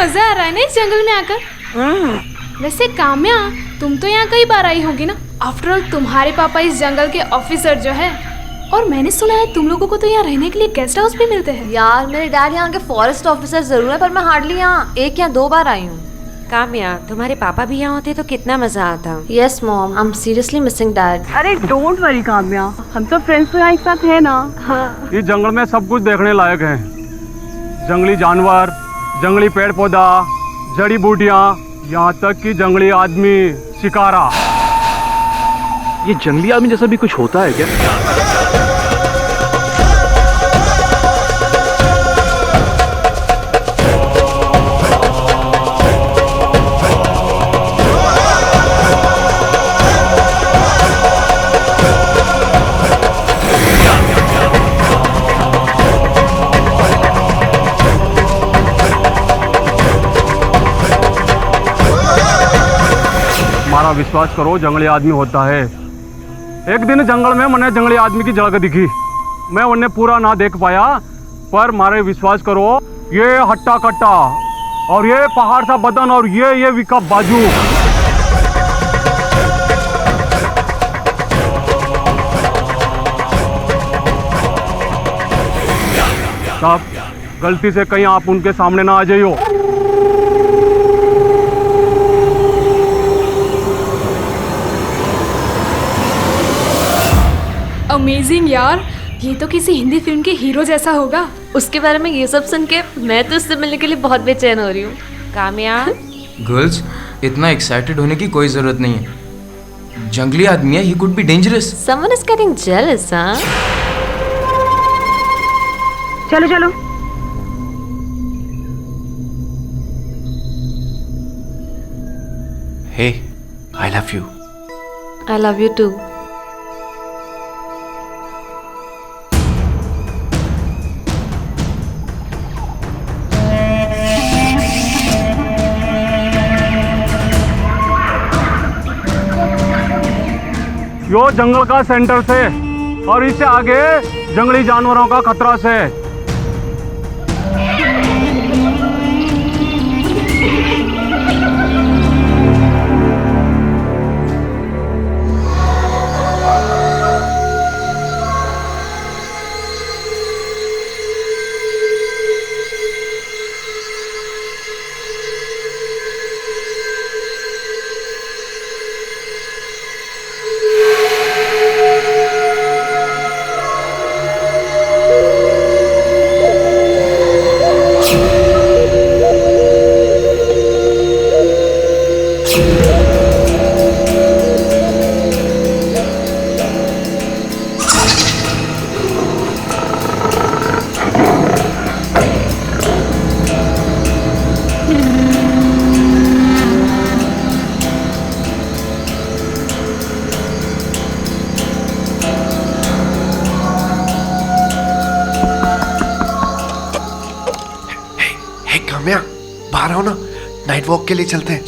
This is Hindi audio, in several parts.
मजा आ रहा है ना इस जंगल में आकर। वैसे काम्या, तुम तो यहाँ कई बार आई होगी ना। आफ्टर ऑल तुम्हारे पापा इस जंगल के ऑफिसर जो है, और मैंने सुना है तुम लोगों को तो यहाँ रहने के लिए गेस्ट हाउस भी मिलते हैं। यार मेरे डैड यहाँ के फॉरेस्ट ऑफिसर जरूर है, पर मैं हार्डली यहाँ 1 या 2 बार आई हूँ। काम्या, तुम्हारे पापा भी यहाँ होते तो कितना मजा आता। Yes mom, I am seriously missing dad. अरे डोंट वरी काम्या, हम तो फ्रेंड्स तो यहाँ एक साथ है ना। हाँ। इस जंगल में सब कुछ देखने लायक है। जंगली जानवर, जंगली पेड़ पौधा, जड़ी बूटियाँ, यहाँ तक कि जंगली आदमी, शिकारा। ये जंगली आदमी जैसा भी कुछ होता है क्या? हमारा विश्वास करो, जंगली आदमी होता है। एक दिन जंगल में मैंने जंगली आदमी की झलक दिखी। मैं उन्हें पूरा ना देख पाया, पर मारे विश्वास करो, ये हट्टा कट्टा और ये पहाड़ सा बदन और ये विकप बाजू। साहब, गलती से कहीं आप उनके सामने ना आ जाइयो। अमेजिंग यार, ये तो किसी हिंदी फिल्म के हीरो जैसा होगा। उसके बारे में ये सब सुन के मैं तो उससे मिलने के लिए बहुत बेचैन हो रही हूँ। काम्या, गर्ल्स, इतना एक्साइटेड होने की कोई जरूरत नहीं है। जंगली आदमी है, he could be dangerous. Someone is getting jealous, हाँ? चलो चलो। Hey, I love you. I love you too. यो जंगल का सेंटर से और इससे आगे जंगली जानवरों का खतरा से। काम्या, बाहर आओ ना, नाइट वॉक के लिए चलते हैं।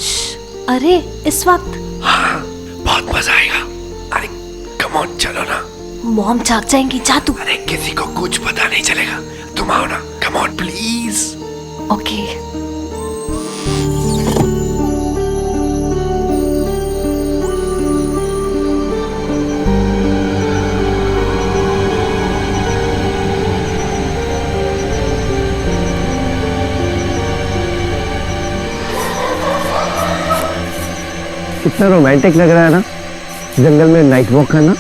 अरे इस वक्त? हाँ, बहुत मजा आएगा। अरे कम ऑन, चलो ना। मॉम जाग जाएंगी, जा तू। अरे किसी को कुछ पता नहीं चलेगा, तुम आओ ना, कम ऑन प्लीज। ओके। कितना रोमांटिक लग रहा है ना, जंगल में नाइट वॉक करना।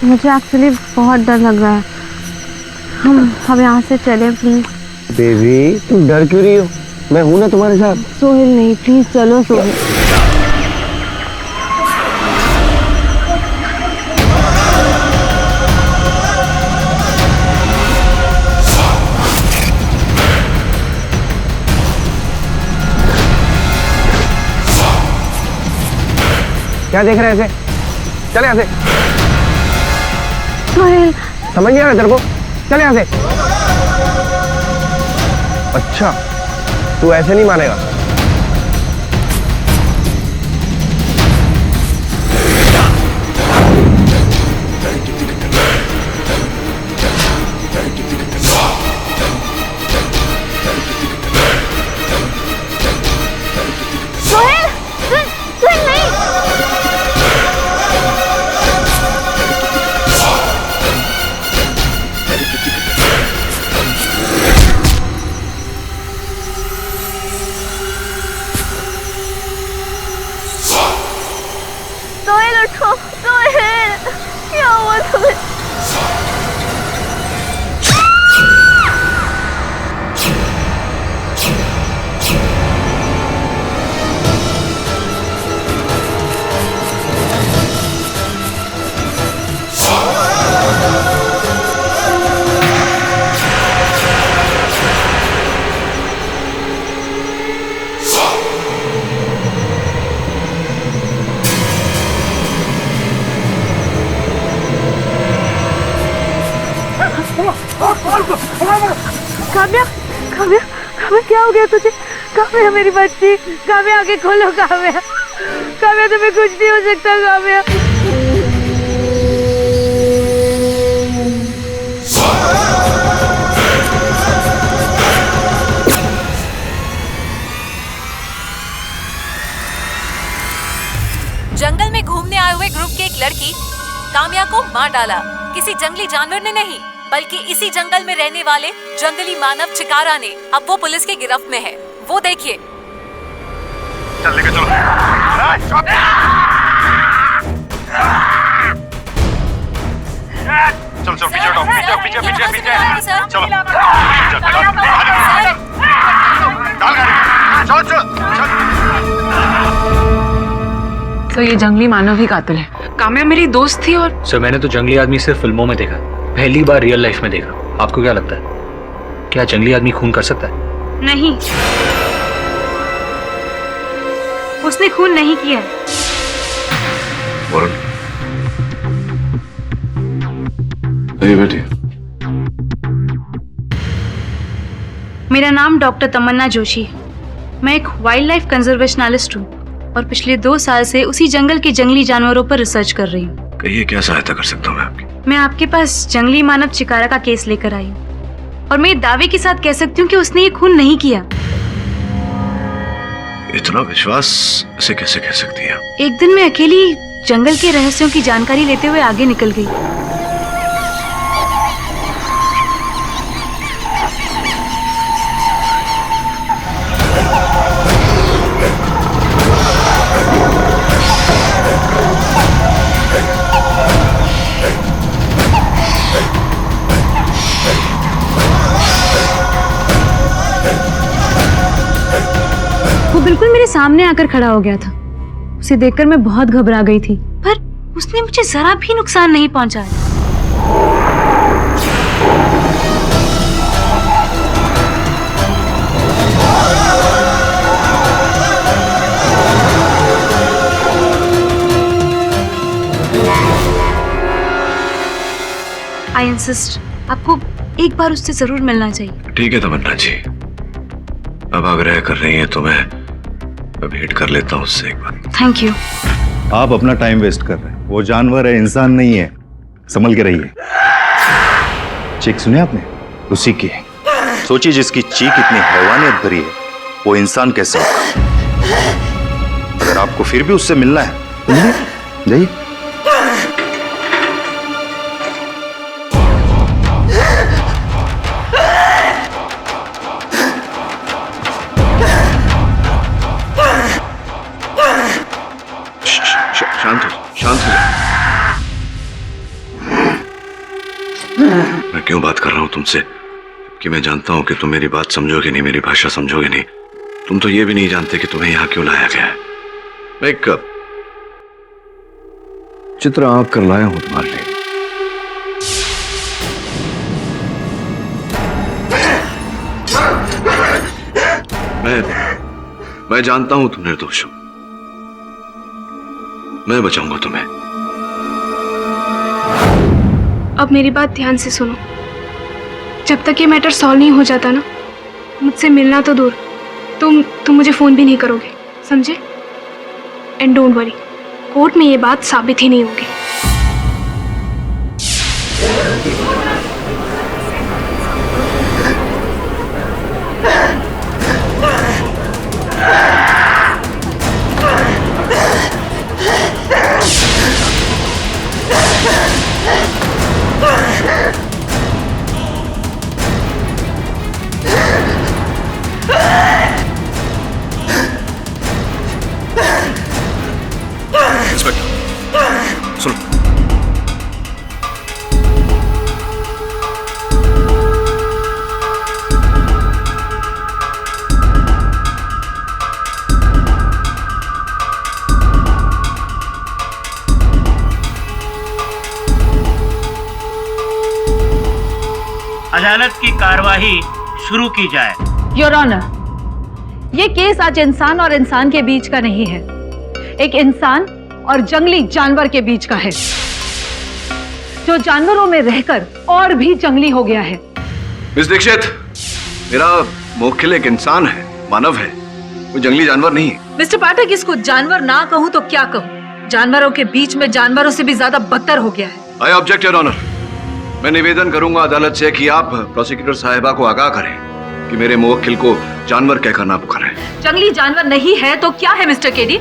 मुझे एक्चुअली बहुत डर लग रहा है। हम यहाँ से चलें प्लीज। बेबी, तुम डर क्यों रही हो? मैं हूं ना तुम्हारे साथ। सोहेल नहीं, प्लीज चलो सोहेल। क्या देख रहे हैं ऐसे? चले यहाँ से। सोहेल, समझ नहीं आ रहा तेरे को? चले यहाँ से। अच्छा, तू ऐसे नहीं मानेगा। काव्या, काव्या, काव्या क्या हो गया तुझे? काव्या मेरी बच्ची, काव्या आगे खोलो काव्या, काव्या तुम्हें कुछ नहीं हो सकता काव्या। जंगल में घूमने आए हुए ग्रुप की एक लड़की काम्या को मार डाला। किसी जंगली जानवर ने नहीं, बल्कि इसी जंगल में रहने वाले जंगली मानव चिकारा ने। अब वो पुलिस की गिरफ्त में है। वो देखिए। चल लेके चलो। चलो चलो पीछे हटो, पीछे पीछे पीछे पीछे चलो। चल चल। तो ये जंगली मानव ही कातिल है। काम्या मेरी दोस्त थी और सर मैंने तो जंगली आदमी सिर्फ फिल्मों में देखा, पहली बार रियल लाइफ में देखा। आपको क्या लगता है, क्या जंगली आदमी खून कर सकता है? नहीं, उसने खून नहीं किया। बेटी, मेरा नाम डॉक्टर तमन्ना जोशी है। मैं एक वाइल्ड लाइफ कंजर्वेशनलिस्ट हूँ और पिछले 2 साल से उसी जंगल के जंगली जानवरों पर रिसर्च कर रही हूँ। कहिए क्या सहायता कर सकता हूँ मैं आपकी? मैं आपके पास जंगली मानव चिकारा का केस लेकर आई हूँ और मैं दावे के साथ कह सकती हूँ कि उसने ये खून नहीं किया। इतना विश्वास से कैसे कह सकती है? एक दिन मैं अकेली जंगल के रहस्यों की जानकारी लेते हुए आगे निकल गई। वो बिल्कुल मेरे सामने आकर खड़ा हो गया था। उसे देखकर मैं बहुत घबरा गई थी, पर उसने मुझे जरा भी नुकसान नहीं पहुंचाया। आई इंसिस्ट, आपको एक बार उससे जरूर मिलना चाहिए। ठीक है तमन्ना जी, अब आग्रह कर रही हैं तो मैं भेंट कर लेता हूँ उससे एक बार। Thank you. आप अपना टाइम वेस्ट कर रहे हैं। वो जानवर है, इंसान नहीं है। संभल के रहिए। चीख सुने आपने? उसी की। सोचिए जिसकी चीख इतनी हैवानियत भरी है, वो इंसान कैसे होगा? अगर आपको फिर भी उससे मिलना है, जाइए। शांत हो। मैं क्यों बात कर रहा हूं तुमसे कि मैं जानता हूं कि तुम मेरी बात समझोगे नहीं, मेरी भाषा समझोगे नहीं। तुम तो ये भी नहीं जानते कि तुम्हें यहां क्यों लाया गया है। मैं एक चित्र आंक कर लाया हूं तुम्हारे लिए। मैं जानता हूं तुम निर्दोष हो। मैं बचाऊंगा तुम्हें। अब मेरी बात ध्यान से सुनो। जब तक ये मैटर सॉल्व नहीं हो जाता ना, मुझसे मिलना तो दूर, तुम मुझे फोन भी नहीं करोगे, समझे? एंड डोंट वरी, कोर्ट में ये बात साबित ही नहीं होगी। सुनो, अदालत की कार्यवाही शुरू की जाए। योर ऑनर, ये केस आज इंसान और इंसान के बीच का नहीं है, एक इंसान और जंगली जानवर के बीच का है, जो जानवरों में रहकर और भी जंगली हो गया है। मिस दीक्षित, मेरा मोखिल एक इंसान है, मानव है, कोई जंगली जानवर नहीं है। मिस्टर पाठक, इसको जानवर ना कहूँ तो क्या कहूँ? जानवरों के बीच में जानवरों से भी ज्यादा बदतर हो गया है। I object your honour. मैं निवेदन करूंगा अदालत से कि आप प्रोसिक्यूटर साहिबा को आगाह करें कि मेरे मुवक्किल को जानवर कहकर ना पुकारें। जंगली जानवर नहीं है तो क्या है mister KD?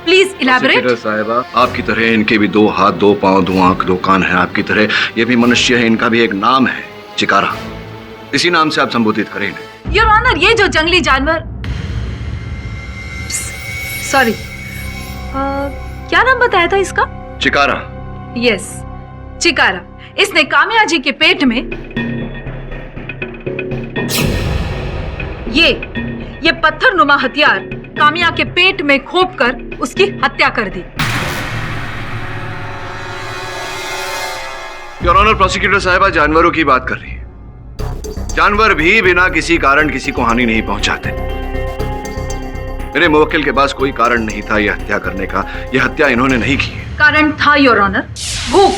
Please elaborate. Prosecutor साहिबा, आपकी तरह इनके भी 2 हाथ, 2 पांव, 2 आंख, 2 कान है। आपकी तरह ये भी मनुष्य है, इनका भी एक नाम है, चिकारा। इसी नाम से आप संबोधित करें इन्हें। योर ऑनर, ये जो जंगली जानवर, सॉरी, क्या नाम बताया था इसका? चिकारा। यस, चिकारा। इसने काम्या जी के पेट में ये पत्थर नुमा हथियार काम्या के पेट में खोप कर उसकी हत्या कर दी। योर ऑनर, प्रोसिक्यूटर साहिबा जानवरों की बात कर रही है। जानवर भी बिना किसी कारण किसी को हानि नहीं पहुंचाते। मेरे मुवक्किल के पास कोई कारण नहीं था यह हत्या करने का। यह हत्या इन्होंने नहीं की है। कारण था योर ऑनर, भूख।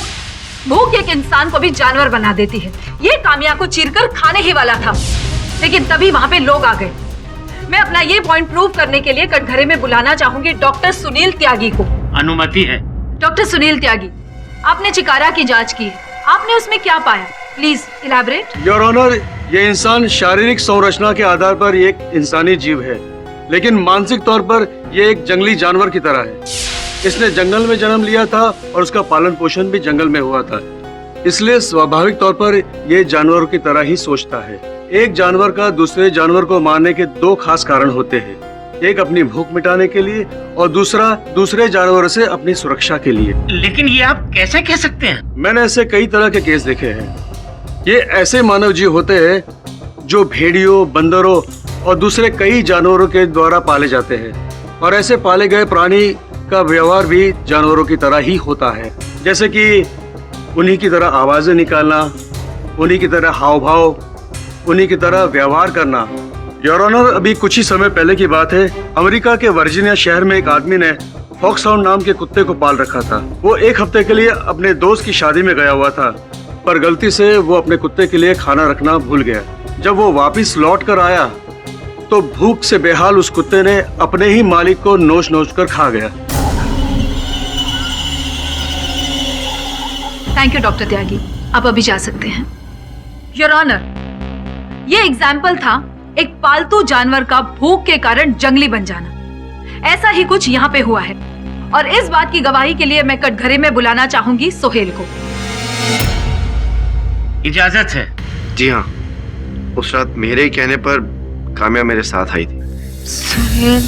भूख एक इंसान को भी जानवर बना देती है। ये काम्या को चीरकर खाने ही वाला था, लेकिन तभी वहां पे लोग आ गए। मैं अपना ये पॉइंट प्रूव करने के लिए कटघरे में बुलाना चाहूंगी डॉक्टर सुनील त्यागी को। अनुमति है। डॉक्टर सुनील त्यागी, आपने चिकारा की जांच की है, आपने उसमें क्या पाया? Please elaborate. योर ऑनर, ये इंसान शारीरिक संरचना के आधार पर एक इंसानी जीव है, लेकिन मानसिक तौर पर यह एक जंगली जानवर की तरह है। इसने जंगल में जन्म लिया था और उसका पालन पोषण भी जंगल में हुआ था, इसलिए स्वाभाविक तौर पर यह जानवरों की तरह ही सोचता है। एक जानवर का दूसरे जानवर को मारने के 2 खास कारण होते हैं। एक अपनी भूख मिटाने के लिए और दूसरा दूसरे जानवरों से अपनी सुरक्षा के लिए। लेकिन ये आप कैसे कह सकते हैं? मैंने ऐसे कई तरह के केस देखे हैं। ये ऐसे मानव जीव होते हैं जो भेड़ियों, बंदरों और दूसरे कई जानवरों के द्वारा पाले जाते हैं, और ऐसे पाले गए प्राणी का व्यवहार भी जानवरों की तरह ही होता है, जैसे कि उन्हीं की तरह आवाजें निकालना, उन्हीं की तरह हाव भाव, उन्हीं की तरह व्यवहार करना। योर ऑनर, अभी कुछ ही समय पहले की बात है, अमेरिका के वर्जीनिया शहर में एक आदमी ने फॉक्सहाउंड नाम के कुत्ते को पाल रखा था। वो 1 हफ्ते के लिए अपने दोस्त की शादी में गया हुआ था, पर गलती से वो अपने कुत्ते के लिए खाना रखना भूल गया। जब वो वापस लौट कर आया तो भूख से बेहाल उस कुत्ते ने अपने ही मालिक को नोच नोच कर खा गया। थैंक यू डॉक्टर त्यागी, आप अभी जा सकते हैं। योर ऑनर, ये एग्जाम्पल था एक पालतू जानवर का भूख के कारण जंगली बन जाना। ऐसा ही कुछ यहाँ पे हुआ है, और इस बात की गवाही के लिए मैं कटघरे में बुलाना चाहूंगी सोहेल को। इजाजत है? जी हाँ, उस रात मेरे ही कहने पर काम्या मेरे साथ आई थी। सोहेल,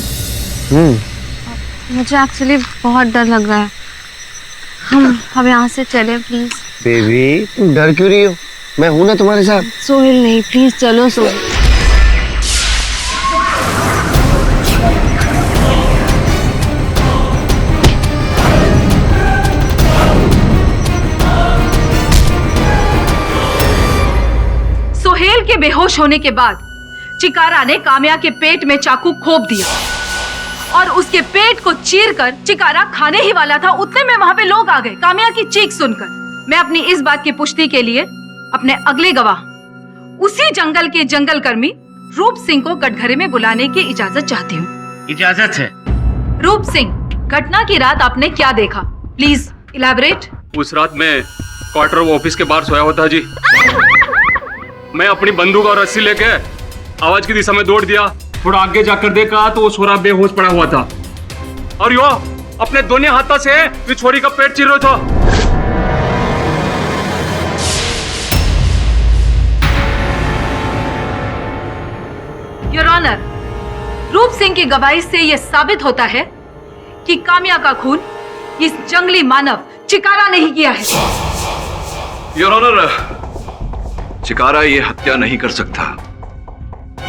मुझे एक्चुअली बहुत डर लग रहा है। हम यहाँ से चले प्लीज। बेबी, तुम डर क्यों रही हो? मैं हूं ना तुम्हारे साथ। सोहेल नहीं, प्लीज चलो सोहेल। सोहेल के बेहोश होने के बाद चिकारा ने काम्या के पेट में चाकू खोप दिया और उसके पेट को चीरकर चिकारा खाने ही वाला था। उतने में वहां पे लोग आ गए काम्या की चीख सुनकर। मैं अपनी इस बात की पुष्टि के लिए अपने अगले गवाह, उसी जंगल के जंगल कर्मी रूप सिंह को कटघरे में बुलाने की इजाजत चाहती हूँ। इजाजत है। रूप सिंह, घटना की रात आपने क्या देखा? Please elaborate. उस रात मैं क्वार्टर ऑफिस के बाहर सोया हुआ था जी। मैं अपनी बंदूक और रस्सी लेके आवाज की दिशा में दौड़ दिया। थोड़ा आगे जाकर देखा तो वो छोरा बेहोश पड़ा हुआ था, और यो अपने दोनों हाथों से इस छोरी का पेट चीर रहा था। योर ऑनर, रूप सिंह की गवाही से यह साबित होता है कि काम्या का खून इस जंगली मानव चिकारा नहीं किया है। योर ऑनर, चिकारा ये हत्या नहीं कर सकता।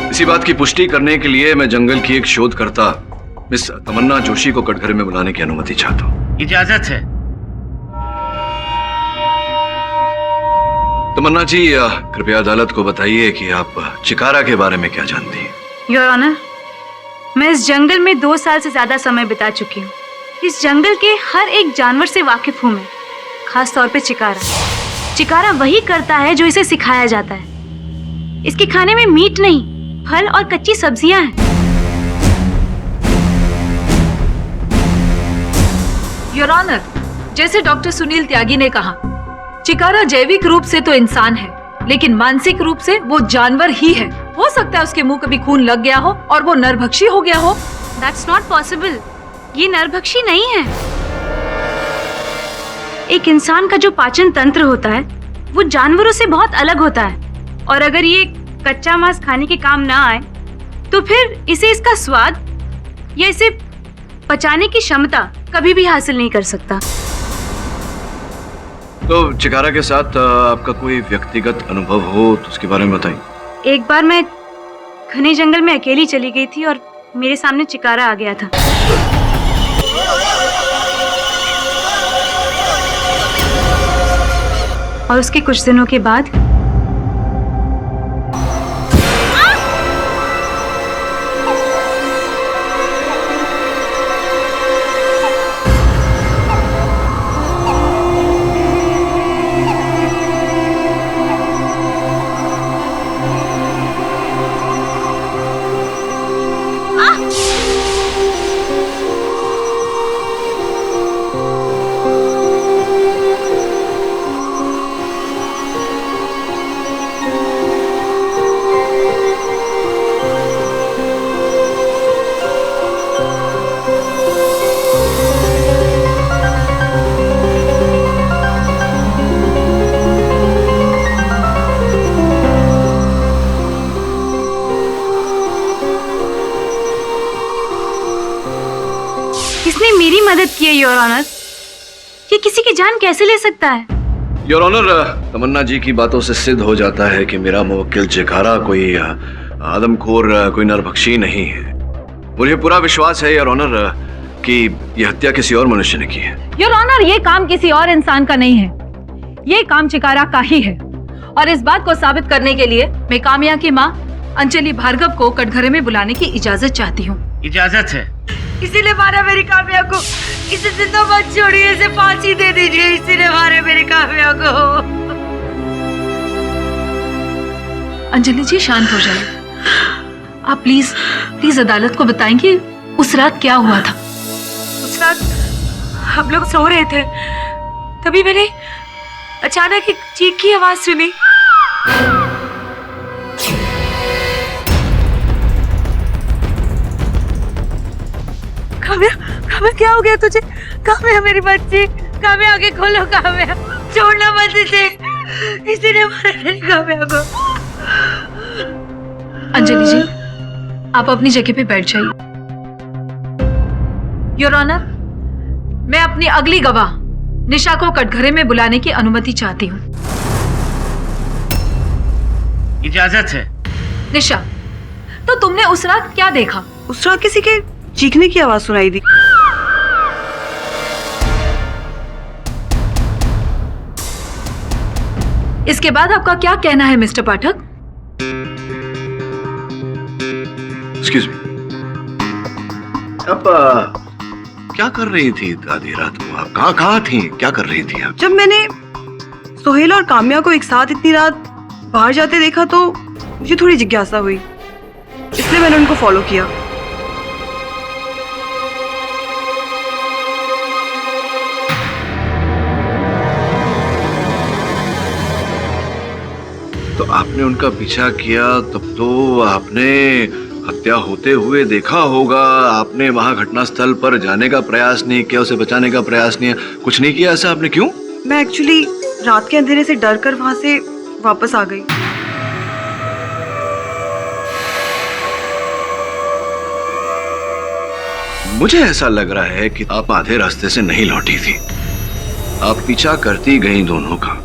इसी बात की पुष्टि करने के लिए मैं जंगल की एक शोधकर्ता मिस तमन्ना जोशी को कटघरे में बुलाने की अनुमति चाहता हूँ। इजाजत है। तमन्ना जी, कृपया अदालत को बताइए कि आप चिकारा के बारे में क्या जानती हैं? योर ऑनर, मैं इस जंगल में 2 साल से ज्यादा समय बिता चुकी हूँ। इस जंगल के हर एक जानवर से वाकिफ हूँ मैं, खास तौर पे चिकारा। चिकारा वही करता है जो इसे सिखाया जाता है। इसके खाने में मीट नहीं फल और कच्ची सब्जियां हैं। योर ऑनर, जैसे डॉक्टर सुनील त्यागी ने कहा, चिकारा जैविक रूप से तो इंसान है, लेकिन मानसिक रूप से वो जानवर ही है। हो सकता है उसके मुंह कभी खून लग गया हो और वो नरभक्षी हो गया हो। That's not possible. ये नरभक्षी नहीं है। एक इंसान का जो पाचन तंत्र होता है वो जानवरों से बहुत अलग होता है, और अगर ये कच्चा मांस खाने के काम ना आए तो फिर इसे इसका स्वाद या इसे पचाने की क्षमता कभी भी हासिल नहीं कर सकता। तो चिकारा के साथ आपका कोई व्यक्तिगत अनुभव हो तो उसके बारे में बताइए। एक बार मैं घने जंगल में अकेली चली गई थी और मेरे सामने चिकारा आ गया था। और उसके कुछ दिनों के बाद किसने मेरी मदद की है योर ऑनर? ये किसी की जान कैसे ले सकता है? योर ऑनर, तमन्ना जी की बातों से सिद्ध हो जाता है कि मेरा मुवक्किल चिकारा कोई आदमखोर, कोई नरभक्षी नहीं है। मुझे पूरा विश्वास है योर ऑनर कि यह हत्या किसी और मनुष्य ने की है। योर ऑनर, ये काम किसी और इंसान का नहीं है, ये काम चिकारा का ही है। और इस बात को साबित करने के लिए मैं काम्या की माँ अंजलि भार्गव को कटघरे में बुलाने की इजाजत चाहती हूँ। इजाजत है। किसी ने मारा मेरी काम्या को, इसे जिंदा मत छोड़िए, इसे फांसी दे दीजिए। इसी ने मारे मेरी काम्या को। अंजलि जी शांत हो जाइए। आप प्लीज प्लीज अदालत को बताएंगे उस रात क्या हुआ था। उस रात हम लोग सो रहे थे, तभी मैंने अचानक एक चीख की आवाज सुनी। काम्या, काम्या क्या हो गया तुझे? काम्या मेरी बच्ची, काम्या आगे खोलो, काम्या छोड़ना मत इसे, इसी ने मारा मेरी काम्या को। अंजलि जी, आप अपनी जगह पे बैठ जाइए। योर ऑनर, मैं अपनी अगली गवाह निशा को कटघरे में बुलाने की अनुमति चाहती हूँ। इजाजत है। निशा, तो तुमने उस रात क्या देखा? उस रात किसी के चीखने की आवाज सुनाई दी। इसके बाद आपका क्या कहना है मिस्टर पाठक? एक्सक्यूज मी, अब क्या कर रही थी आधी रात को? आप कहाँ थी? क्या कर रही थी आप? जब मैंने सोहेल और काम्या को एक साथ इतनी रात बाहर जाते देखा तो मुझे थोड़ी जिज्ञासा हुई, इसलिए मैंने उनको फॉलो किया। तो आपने उनका पीछा किया, तब तो आपने हत्या होते हुए देखा होगा। आपने वहां घटनास्थल पर जाने का प्रयास नहीं किया, उसे बचाने का प्रयास नहीं, कुछ नहीं किया ऐसा आपने? क्यों? मैं एक्चुअली रात के अंधेरे से डर कर वहां से वापस आ गई। मुझे ऐसा लग रहा है कि आप आधे रास्ते से नहीं लौटी थी, आप पीछा करती गई दोनों का।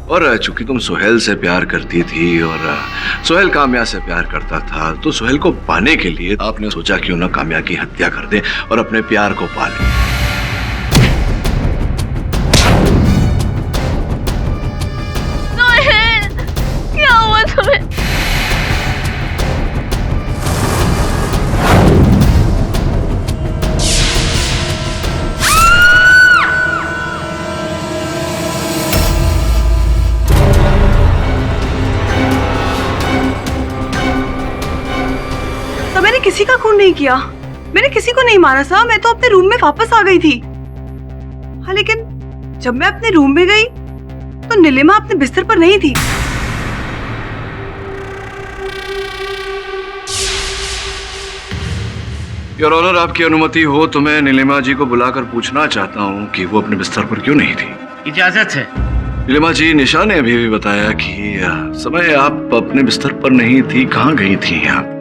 और चूंकि तुम सोहेल से प्यार करती थी और सोहेल काम्या से प्यार करता था, तो सोहेल को पाने के लिए आपने सोचा क्यों ना काम्या की हत्या कर दे और अपने प्यार को पा ले। क्या हुआ तुम्हें? किसी का खून नहीं किया, मैंने किसी को नहीं मारा साहब। मैं तो अपने रूम में वापस आ गई थी। हाँ, लेकिन जब मैं अपने रूम में गई तो नीलिमा अपने बिस्तर पर नहीं थी। योर ऑनर, आपकी अनुमति हो तो मैं नीलिमा जी को बुलाकर पूछना चाहता हूँ कि वो अपने बिस्तर पर क्यों नहीं थी। इजाजत है। नीलिमा जी, निशा ने अभी भी बताया कि समय आप अपने बिस्तर पर नहीं थी, कहाँ गई थी आप?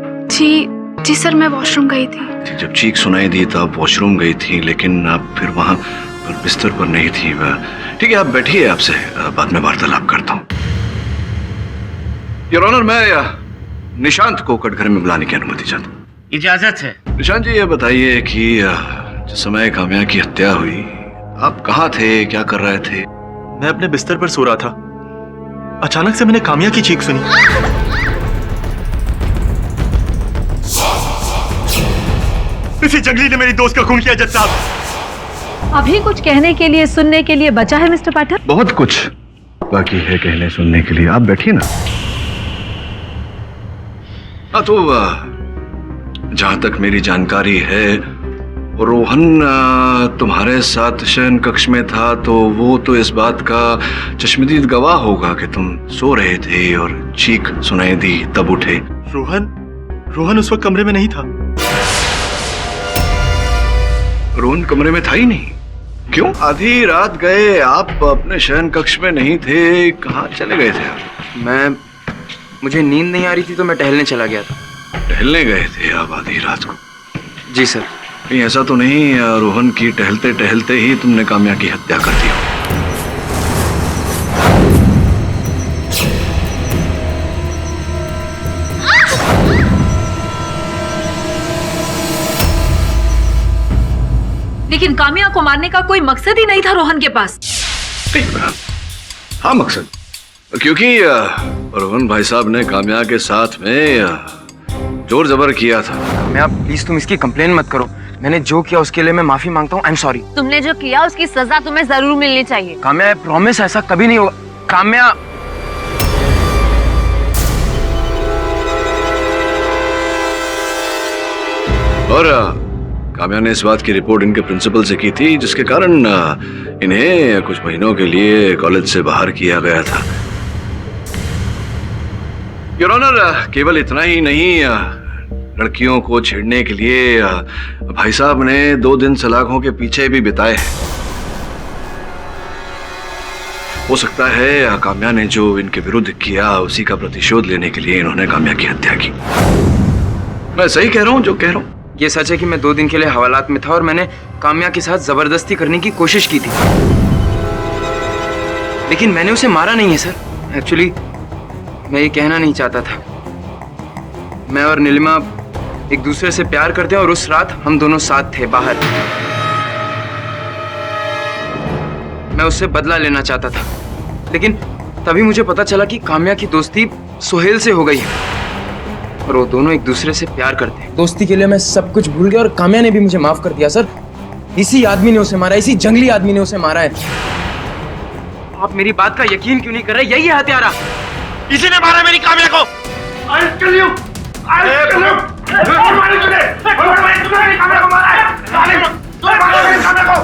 जी सर, मैं वॉशरूम गई थी। जब चीख सुनाई दी तो आप वॉशरूम गई थी, लेकिन आप फिर वहां पर बिस्तर पर नहीं थी। ठीक है, आप बैठिए, आपसे बाद में वार्तालाप करता हूँ। योर ऑनर, मैं निशांत को कटघरे में बुलाने की अनुमति चाहता हूँ। इजाजत है। निशांत जी, ये बताइए कि जिस समय काम्या की हत्या हुई आप कहाँ थे, क्या कर रहे थे? मैं अपने बिस्तर पर सो रहा था। अचानक से मैंने काम्या की चीख सुनी। इसी जंगली ने मेरी दोस्त का खून किया जज साहब। अभी कुछ कहने के लिए, सुनने के लिए बचा है मिस्टर पाठक? बहुत कुछ बाकी है कहने सुनने के लिए, आप बैठिए ना। हाँ, तो जहां तक मेरी जानकारी है, रोहन तुम्हारे साथ शयन कक्ष में था, तो वो तो इस बात का चश्मदीद गवाह होगा कि तुम सो रहे थे और चीख सुनाई दी, तब उठे। रोहन उस वक्त कमरे में नहीं था। रोहन कमरे में था ही नहीं? क्यों? आधी रात गए आप, अपने शयन कक्ष में नहीं थे, कहाँ चले गए थे? मुझे नींद नहीं आ रही थी तो मैं टहलने चला गया था। टहलने गए थे आप आधी रात को? जी सर। कहीं ऐसा तो नहीं रोहन की टहलते टहलते ही तुमने काम्या की हत्या कर दी हो? लेकिन काम्या को मारने का कोई मकसद ही नहीं था रोहन के पास। हाँ, मकसद, क्योंकि रोहन भाई साहब ने काम्या के साथ में जोर जबर किया था। काम्या, प्लीज तुम इसकी कंप्लेन मत करो। मैंने जो किया उसके लिए मैं माफी मांगता हूँ। I am sorry. तुमने जो किया उसकी सजा तुम्हें जरूर मिलनी चाहिए। काम्या, प्रॉमिस ऐसा कभी नहीं होगा। काम्या, और काम्या ने इस बात की रिपोर्ट इनके प्रिंसिपल से की थी, जिसके कारण इन्हें कुछ महीनों के लिए कॉलेज से बाहर किया गया था। योर ऑनर, केवल इतना ही नहीं, लड़कियों को छेड़ने के लिए भाई साहब ने 2 दिन सलाखों के पीछे भी बिताए हैं। हो सकता है काम्या ने जो इनके विरुद्ध किया उसी का प्रतिशोध लेने के लिए इन्होंने काम्या की हत्या की। मैं सही कह रहा हूं जो कह रहा हूं? ये सच है कि मैं 2 दिन के लिए हवालात में था और मैंने काम्या के साथ जबरदस्ती करने की कोशिश की थी, लेकिन मैंने उसे मारा नहीं है सर। एक्चुअली मैं ये कहना नहीं चाहता था। मैं और नीलिमा एक दूसरे से प्यार करते हैं और उस रात हम दोनों साथ थे बाहर। मैं उससे बदला लेना चाहता था, लेकिन तभी मुझे पता चला कि काम्या की दोस्ती सोहेल से हो गई है और वो दोनों एक दूसरे से प्यार करते हैं। दोस्ती के लिए मैं सब कुछ भूल गया और काम्या ने भी मुझे माफ कर दिया सर। इसी आदमी ने उसे मारा, इसी जंगली आदमी ने उसे मारा है। आप मेरी बात का यकीन क्यों नहीं कर रहे? यही है हत्यारा। इसी ने मारा मेरी काम्या को। I'll kill you. I'll kill you. तूने काम्या को मारा है। तूने मारा मेरी काम्या को।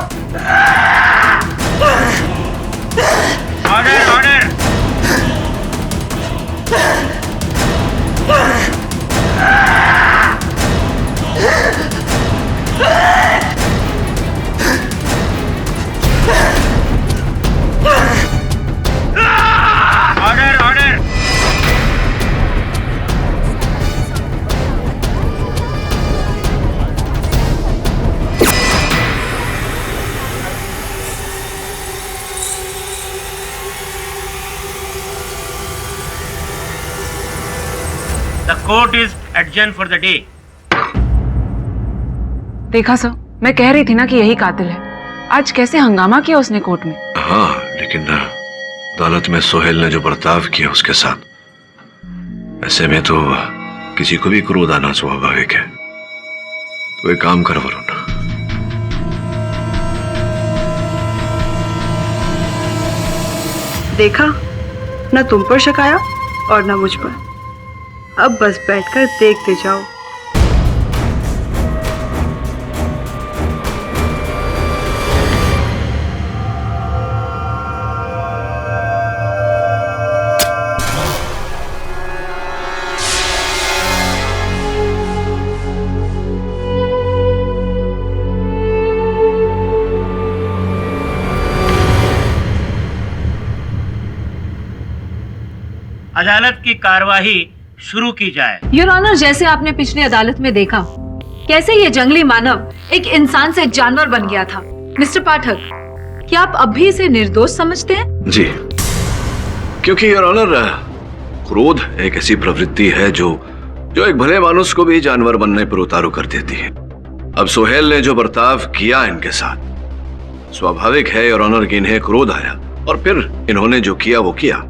Order, order. Order, order. The court is adjourned for the day. देखा सर, मैं कह रही थी ना कि यही कातिल है। आज कैसे हंगामा किया उसने कोर्ट में। हाँ, लेकिन अदालत में सोहेल ने जो बर्ताव किया उसके साथ, ऐसे में तो किसी को भी क्रोध आना स्वाभाविक है। तो एक काम कर वरुण, देखा, न तुम पर शक आया और न मुझ पर। अब बस बैठकर देखते जाओ अदालत की कार्यवाही शुरू की जाए। योर ऑनर, जैसे आपने पिछली अदालत में देखा कैसे ये जंगली मानव एक इंसान से जानवर बन गया था। मिस्टर पाठक, क्या आप अब भी इसे निर्दोष समझते हैं? जी, क्योंकि योर ऑनर, क्रोध एक ऐसी प्रवृत्ति है जो एक भले मानुष को भी जानवर बनने पर उतारू कर देती है। अब सोहेल ने जो बर्ताव किया इनके साथ, स्वाभाविक है योर ऑनर कि इन्हें क्रोध आया और फिर इन्होंने जो किया वो किया।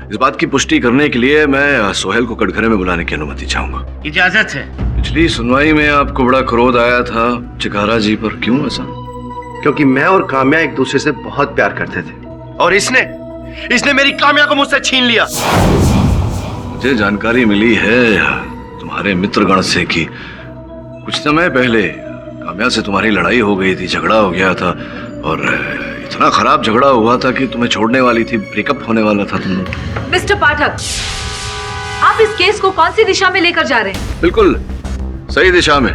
इस बात की पुष्टि करने के लिए मैं सोहेल को कटघरे में बुलाने की अनुमति चाहूंगा। इजाजत है। पिछली सुनवाई में आपको बड़ा क्रोध आया था चिकारा जी पर, क्यों ऐसा? क्योंकि मैं और काम्या एक दूसरे से बहुत प्यार करते थे और इसने मेरी काम्या को मुझसे छीन लिया। मुझे जानकारी मिली है तुम्हारे मित्रगण से कि कुछ समय पहले काम्या से तुम्हारी लड़ाई हो गई थी, झगड़ा हो गया था और इतना खराब झगड़ा हुआ था कि तुम्हें छोड़ने वाली थी, ब्रेकअप होने वाला था तुम लोग। मिस्टर पाठक, आप इस केस को कौन सी दिशा में लेकर जा रहे हैं? बिल्कुल सही दिशा में,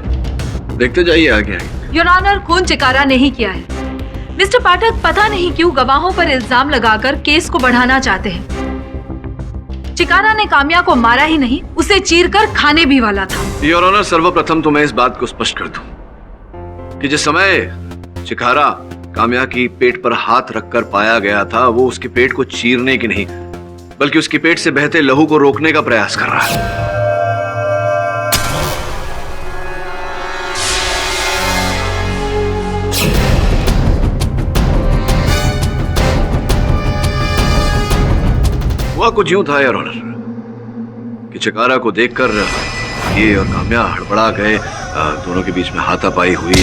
देखते जाइए आगे। योर ऑनर, खून चिकारा नहीं किया है। मिस्टर पाठक, पता नहीं क्यों गवाहों पर इल्जाम लगाकर केस को बढ़ाना चाहते हैं। चिकारा ने काम्या को मारा ही नहीं, उसे चीरकर खाने भी वाला था। योर ऑनर, सर्वप्रथम तो मैं इस बात को स्पष्ट कर दूं कि जिस समय चिकारा काम्या की पेट पर हाथ रखकर पाया गया था, वो उसके पेट को चीरने की नहीं बल्कि उसके पेट से बहते लहू को रोकने का प्रयास कर रहा है। हुआ कुछ यूं था योर ऑनर कि चिकारा को देखकर ये और काम्या हड़बड़ा गए, दोनों के बीच में हाथापाई हुई,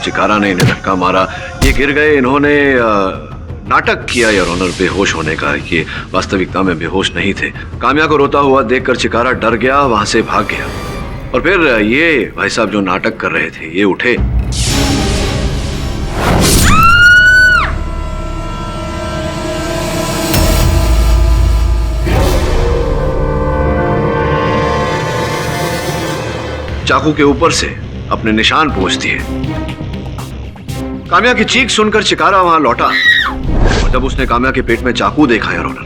चिकारा ने इन्हें धक्का मारा, ये गिर गए। इन्होंने नाटक किया योर ऑनर बेहोश होने का, ये वास्तविकता में बेहोश नहीं थे। काम्या को रोता हुआ देखकर चिकारा डर गया, वहां से भाग गया और फिर ये भाई साहब जो नाटक कर रहे थे ये उठे। चाकू के ऊपर से अपने निशान पोंछ दिए। काम्या की चीख सुनकर चिकारा वहां लौटा और जब उसने काम्या के पेट में चाकू देखा योर ऑनर,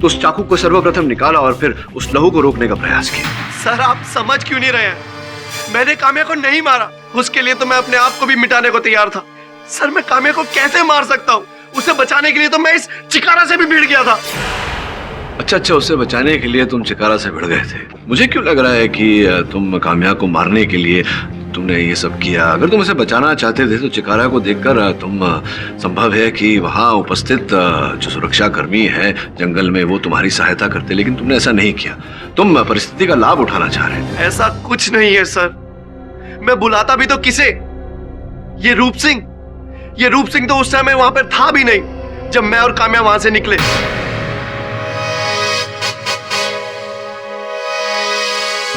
तो उस चाकू को सर्वप्रथम निकाला और फिर उस लहू को रोकने का प्रयास किया। सर, आप समझ क्यों नहीं रहे हैं? मैंने काम्या को नहीं मारा, उसके लिए तो मैं अपने आप को भी मिटाने को तैयार था। सर, मैं काम्या को कैसे मार सकता हूँ? उसे बचाने के लिए तो मैं इस चिकारा से भी भिड़ गया था। अच्छा, उसे बचाने के लिए तुम चिकारा से भिड़ गए थे। मुझे क्यों लग रहा है कि तुम काम्या को मारने के लिए तुमने ये सब किया। अगर तुम उसे बचाना चाहते थे तो चिकारा को देखकर तुम, संभव है कि वहां उपस्थित जो सुरक्षा कर्मी है जंगल में, वो तुम्हारी सहायता करते, लेकिन तुमने ऐसा नहीं किया। तुम परिस्थिति का लाभ उठाना चाह रहे थे। ऐसा कुछ नहीं है सर, मैं बुलाता भी तो किसे? ये रूप सिंह तो उस समय वहां पर था भी नहीं जब मैं और काम्या वहां से निकले।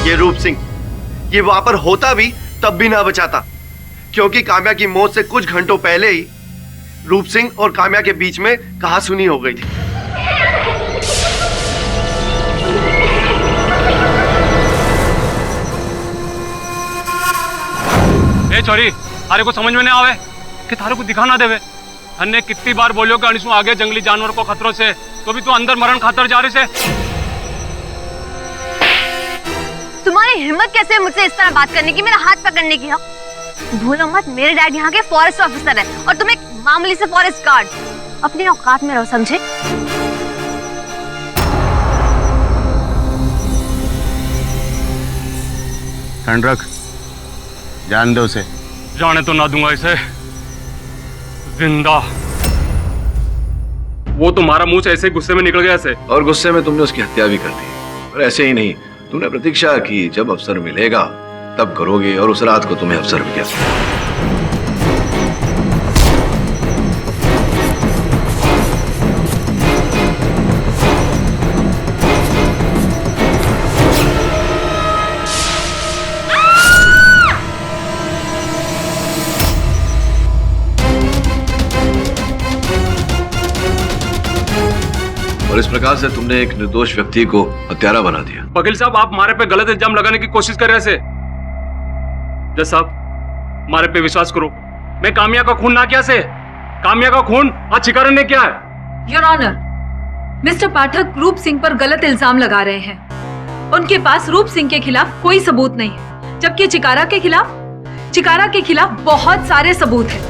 ये रूप सिंह, ये वहां पर होता भी तब भी ना बचाता, क्योंकि काम्या की मौत से कुछ घंटों पहले ही रूप सिंह और काम्या के बीच में कहासुनी हो गई थी। ए छोरी, थारे को समझ में नहीं आवे कि थारे को दिखा ना देवे। हमने कितनी बार बोलियो कि अनिसु आगे जंगली जानवर को खतरों से, तो भी तू अंदर मरण खातर जा रही से। तुम्हारी हिम्मत कैसे है मुझसे इस तरह बात करने की, मेरा हाथ पकड़ने की? हाँ, भूलो मत, मेरे डैड यहाँ के फॉरेस्ट ऑफिसर है और तुम एक मामूली से फॉरेस्ट गार्ड। अपनी औकात में रहो, समझे? ठंड रख, जान दो उसे। जाने तो ना दूंगा इसे जिंदा। वो तुम्हारा मुंह से ऐसे गुस्से में निकल गया ऐसे, और गुस्से में तुमने उसकी हत्या भी कर दी। और ऐसे ही नहीं, तुमने प्रतीक्षा की जब अवसर मिलेगा तब करोगे, और उस रात को तुम्हें अवसर मिल गया। और इस प्रकार से तुमने एक निर्दोष व्यक्ति को हत्यारा बना दिया। वकील साहब, आप हमारे पे गलत इल्जाम लगाने की कोशिश कर रहे हैं। जज साहब, हमारे पे विश्वास करो, मैं काम्या का खून ना किया से। काम्या का खून आज चिकारा ने किया है। योर ऑनर, मिस्टर पाठक रूप सिंह पर गलत इल्जाम लगा रहे हैं। उनके पास रूप सिंह के खिलाफ कोई सबूत नहीं है, जबकि चिकारा के खिलाफ बहुत सारे सबूत हैं।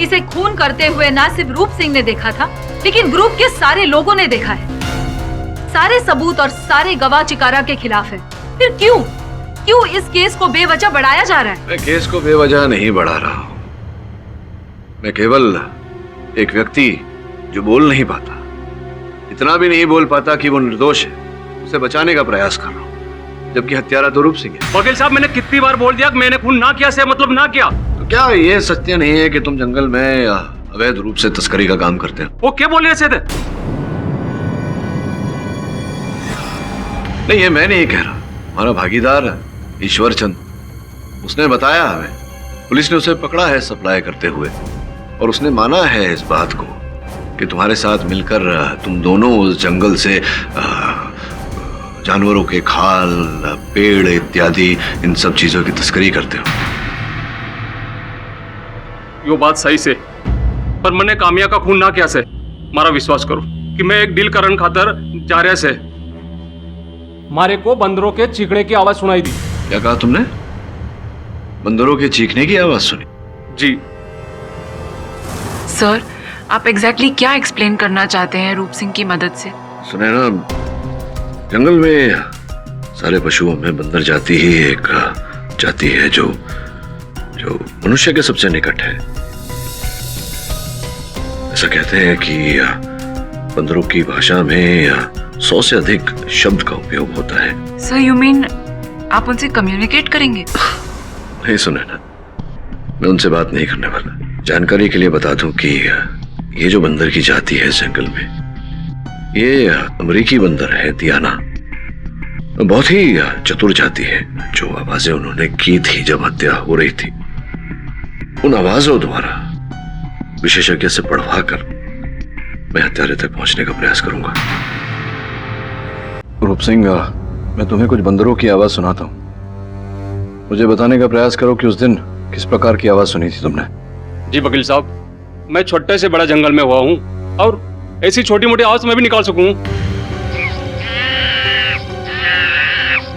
इसे खून करते हुए ना सिर्फ रूप सिंह ने देखा था, लेकिन ग्रुप के सारे लोगों ने देखा है। सारे सबूत और सारे गवाह चिकारा के खिलाफ है। फिर क्यों इस केस को बेवजह बढ़ाया जा रहा है? मैं केस को बेवजह नहीं बढ़ा रहा हूं। मैं केवल एक व्यक्ति जो बोल नहीं पाता, इतना भी नहीं बोल पाता कि वो निर्दोष है, उसे बचाने का प्रयास कर रहा हूं, जबकि हत्यारा तो रूप सिंह है। वकील साहब, मैंने कितनी बार बोल दिया कि मैंने खून ना किया से मतलब ना किया। तो क्या ये सत्य नहीं है कि तुम जंगल में अवैध रूप से तस्करी का काम करते हो? वो क्या बोल रहे थे? नहीं, ये मैं नहीं कह रहा, हमारा भागीदार ईश्वर चंद, उसने बताया हमें। पुलिस ने उसे पकड़ा है सप्लाई करते हुए, और उसने माना है इस बात को कि तुम्हारे साथ मिलकर तुम दोनों उस जंगल से जानवरों के खाल, पेड़ इत्यादि इन सब चीजों की तस्करी करते हो। यो बात सही से, पर मैंने कामिया का खून ना किया से। मारा विश्वास करो कि मैं एक डील करन खातर जा रहा से मारे को बंदरों के चीखने की आवाज सुनाई दी। क्या कहा तुमने? बंदरों के चीखने की आवाज सुनी? जी सर, आप एग्जैक्टली क्या एक्सप्लेन करना चाहते हैं रूप सिंह की मदद से? सुने ना, जंगल में सारे पशुओं में बंदर जाति ही एक जाति है जो मनुष्य के सबसे निकट है। ऐसा कहते हैं कि बंदरों की भाषा में 100 से अधिक शब्द का उपयोग होता है। सर, यू मीन आप उनसे कम्युनिकेट करेंगे? नहीं, सुने ना, मैं उनसे बात नहीं करने वाला। जानकारी के लिए बता दूं कि ये जो बंदर की जाति है जंगल में, ये अमेरिकी बंदर है, दियाना। बहुत ही चतुर जाति है। जो आवाजें उन्होंने की थी जब हत्या हो रही थी, उन आवाजों द्वारा विशेषज्ञ से पढ़वा कर मैं हत्यारे तक पहुंचने का प्रयास करूंगा। रूप सिंह, मैं तुम्हें कुछ बंदरों की आवाज सुनाता हूं। मुझे बताने का प्रयास करो कि उस दिन किस प्रकार की आवाज सुनी थी तुमने। जी वकील साहब, मैं छोटे से बड़ा जंगल में हुआ हूँ और ऐसी छोटी मोटी आवाज मैं भी निकाल सकूं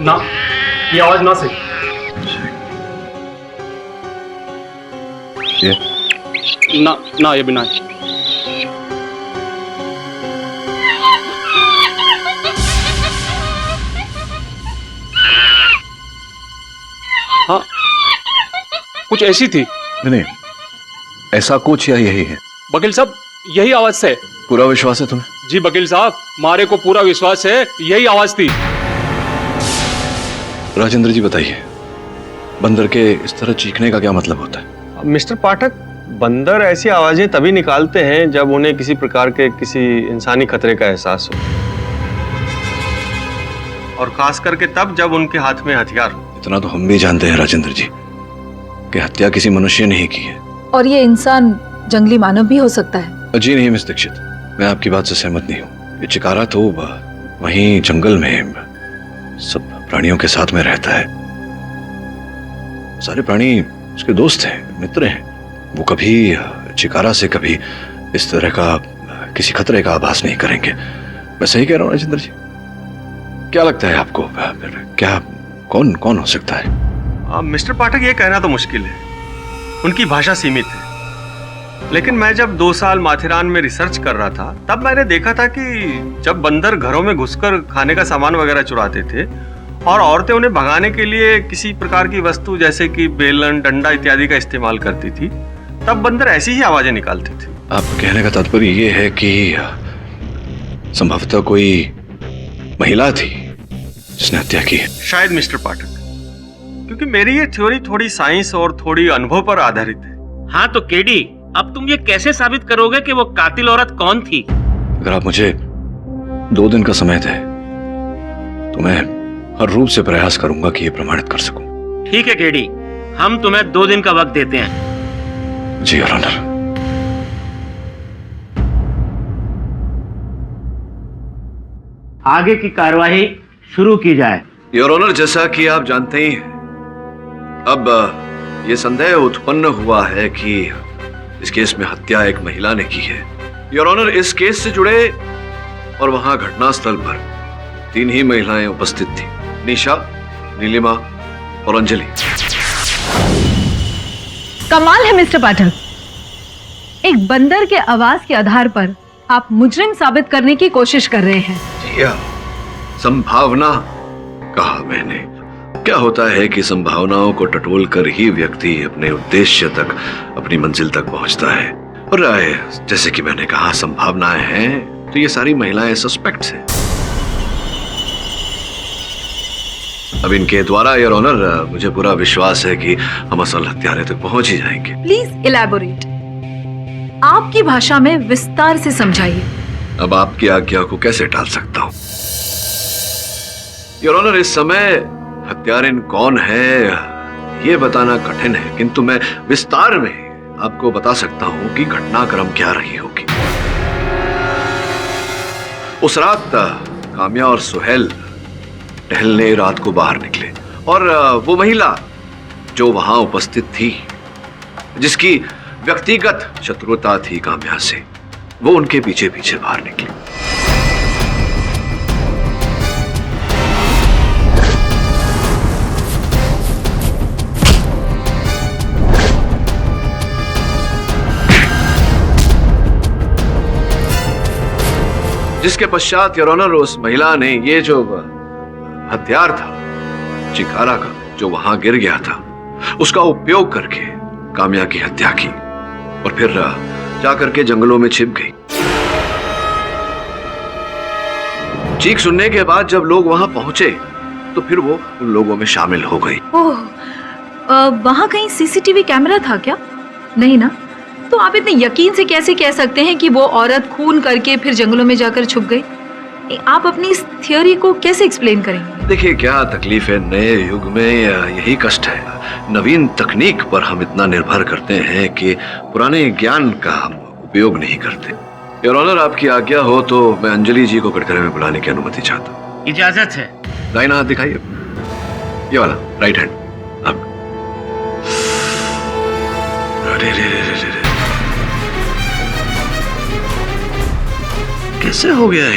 ना। ये आवाज ना से ये ना ये भी ना। हाँ, कुछ ऐसी थी। नहीं, ऐसा कुछ या यही है? वकील साहब, यही आवाज से। पूरा विश्वास है तुम्हें? जी वकील साहब, मारे को पूरा विश्वास है, यही आवाज थी। राजेंद्र जी बताइए, बंदर के इस तरह चीखने का क्या मतलब होता है? मिस्टर पाठक, बंदर ऐसी आवाजें तभी निकालते हैं जब उन्हें किसी प्रकार के किसी इंसानी खतरे का एहसास हो, और खास करके तब जब उनके हाथ में हथियार हो। इतना तो हम भी जानते हैं राजेंद्र जी कि हत्या किसी मनुष्य ने ही की है। और ये इंसान जंगली मानव भी हो सकता है। जी नहीं मिस दीक्षित, मैं आपकी बात से सहमत नहीं हूँ। ये चिकारा तो वहीं जंगल में सब प्राणियों के साथ में रहता है। सारे प्राणी उसके दोस्त हैं, मित्र हैं। वो कभी चिकारा से कभी इस तरह का किसी खतरे का आभास नहीं करेंगे। मैं सही कह रहा हूँ राजेंद्र जी? क्या लगता है आपको, क्या कौन हो सकता है? मिस्टर पाठक, ये कहना तो मुश्किल है, उनकी भाषा सीमित है। लेकिन मैं जब 2 साल माथेरान में रिसर्च कर रहा था, तब मैंने देखा था कि जब बंदर घरों में घुसकर खाने का सामान वगैरह चुराते थे और औरतें उन्हें भगाने के लिए किसी प्रकार की वस्तु जैसे कि बेलन, डंडा इत्यादि का इस्तेमाल करती थी, तब बंदर ऐसी ही आवाजें निकालते थे। आपको कहने का तात्पर्य ये है कि संभवतः कोई महिला थी जिसने हत्या की है? शायद मिस्टर पाठक, क्योंकि मेरी ये थ्योरी थोड़ी साइंस और थोड़ी अनुभव पर आधारित है। हाँ तो केडी, अब तुम ये कैसे साबित करोगे कि वो कातिल औरत कौन थी? अगर आप मुझे 2 दिन का समय दें तो मैं हर रूप से प्रयास करूंगा कि ये प्रमाणित कर सकूं। ठीक है केडी, हम तुम्हें 2 दिन का वक्त देते हैं। जी योर ऑनर। आगे की कार्यवाही शुरू की जाए। योर ऑनर, जैसा कि आप जानते ही हैं, अब ये संदेह उत्पन्न हुआ है कि इस केस में हत्या एक महिला ने की है। योर ऑनर, इस केस से जुड़े और वहां घटनास्थल पर 3 ही महिलाएं उपस्थित थी, निशा, नीलिमा और अंजलि। कमाल है मिस्टर पाठक, एक बंदर के आवाज के आधार पर आप मुजरिम साबित करने की कोशिश कर रहे हैं। जी हाँ, संभावना कहा मैंने। क्या होता है कि संभावनाओं को टटोल कर ही व्यक्ति अपने उद्देश्य तक, अपनी मंजिल तक पहुंचता है। और जैसे कि मैंने कहा, संभावनाएं हैं तो ये सारी महिलाएं सस्पेक्ट्स हैं। अब इनके द्वारा योर ऑनर मुझे पूरा विश्वास है कि हम असल हत्यारे तक पहुंच ही जाएंगे। प्लीज इलैबोरेट, आपकी भाषा में विस्तार से समझाइए। अब आपकी आज्ञा को कैसे टाल सकता हूं योर ऑनर। इस समय हत्यारिन कौन है ये बताना कठिन है, किंतु मैं विस्तार में आपको बता सकता हूं कि घटनाक्रम क्या रही होगी। उस रात काम्या और सुहेल टहलने रात को बाहर निकले और वो महिला जो वहां उपस्थित थी, जिसकी व्यक्तिगत शत्रुता थी काम्या से, वो उनके पीछे पीछे बाहर निकली। जिसके पश्चात योर ऑनर उस महिला ने ये जो हथियार था चिकारा का, जो वहां गिर गया था, उसका उपयोग करके काम्या की हत्या की और फिर जाकर के जंगलों में छिप गई। चीख सुनने के बाद जब लोग वहां पहुंचे तो फिर वो उन लोगों में शामिल हो गई। ओह, वहां कहीं सीसीटीवी कैमरा था क्या? नहीं ना? तो आप इतने यकीन से कैसे कह सकते हैं कि वो औरत खून करके फिर जंगलों में जाकर छुप गई? आप अपनी इस थियोरी को कैसे एक्सप्लेन करेंगे? देखिए, क्या तकलीफ है, नए युग में यही कष्ट है। नवीन तकनीक पर हम इतना निर्भर करते हैं कि पुराने ज्ञान का हम उपयोग नहीं करते। योर ऑनर, आपकी आज्ञा हो तो मैं अंजलि जी को कटघरे में बुलाने की अनुमति चाहता हूँ। इजाजत है। दाहिना हाथ दिखाइए, ये वाला, राइट हैंड। अब अरे रे रे रे रे, कैसे हो गया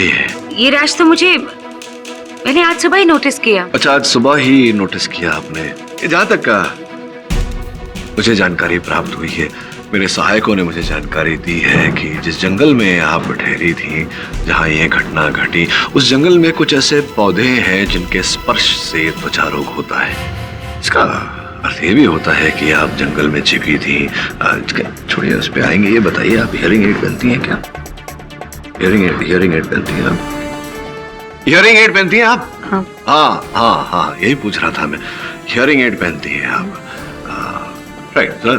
ये रैश? तो मैंने आज सुबह ही नोटिस किया। अच्छा, आज सुबह ही नोटिस किया आपने? जहां तक का मुझे जानकारी प्राप्त हुई है, मेरे सहायकों ने मुझे जानकारी दी है कि जिस जंगल में आप ठहरी थी, जहां ये घटना घटी, उस जंगल में कुछ ऐसे पौधे हैं जिनके स्पर्श से त्वचा रोग होता है। इसका अर्थ ये भी होता है कि आप जंगल में छिपी थी। छोड़िए, उस पर आएंगे। ये बताइए, आप हियरिंग एड पहनती हैं क्या? हियरिंग एड पहनती हैं आप? हियरिंग एड पहनती हैं आप? हाँ, यही पूछ रहा था मैं। हियरिंग एड पहनती हैं आप? राइट सर,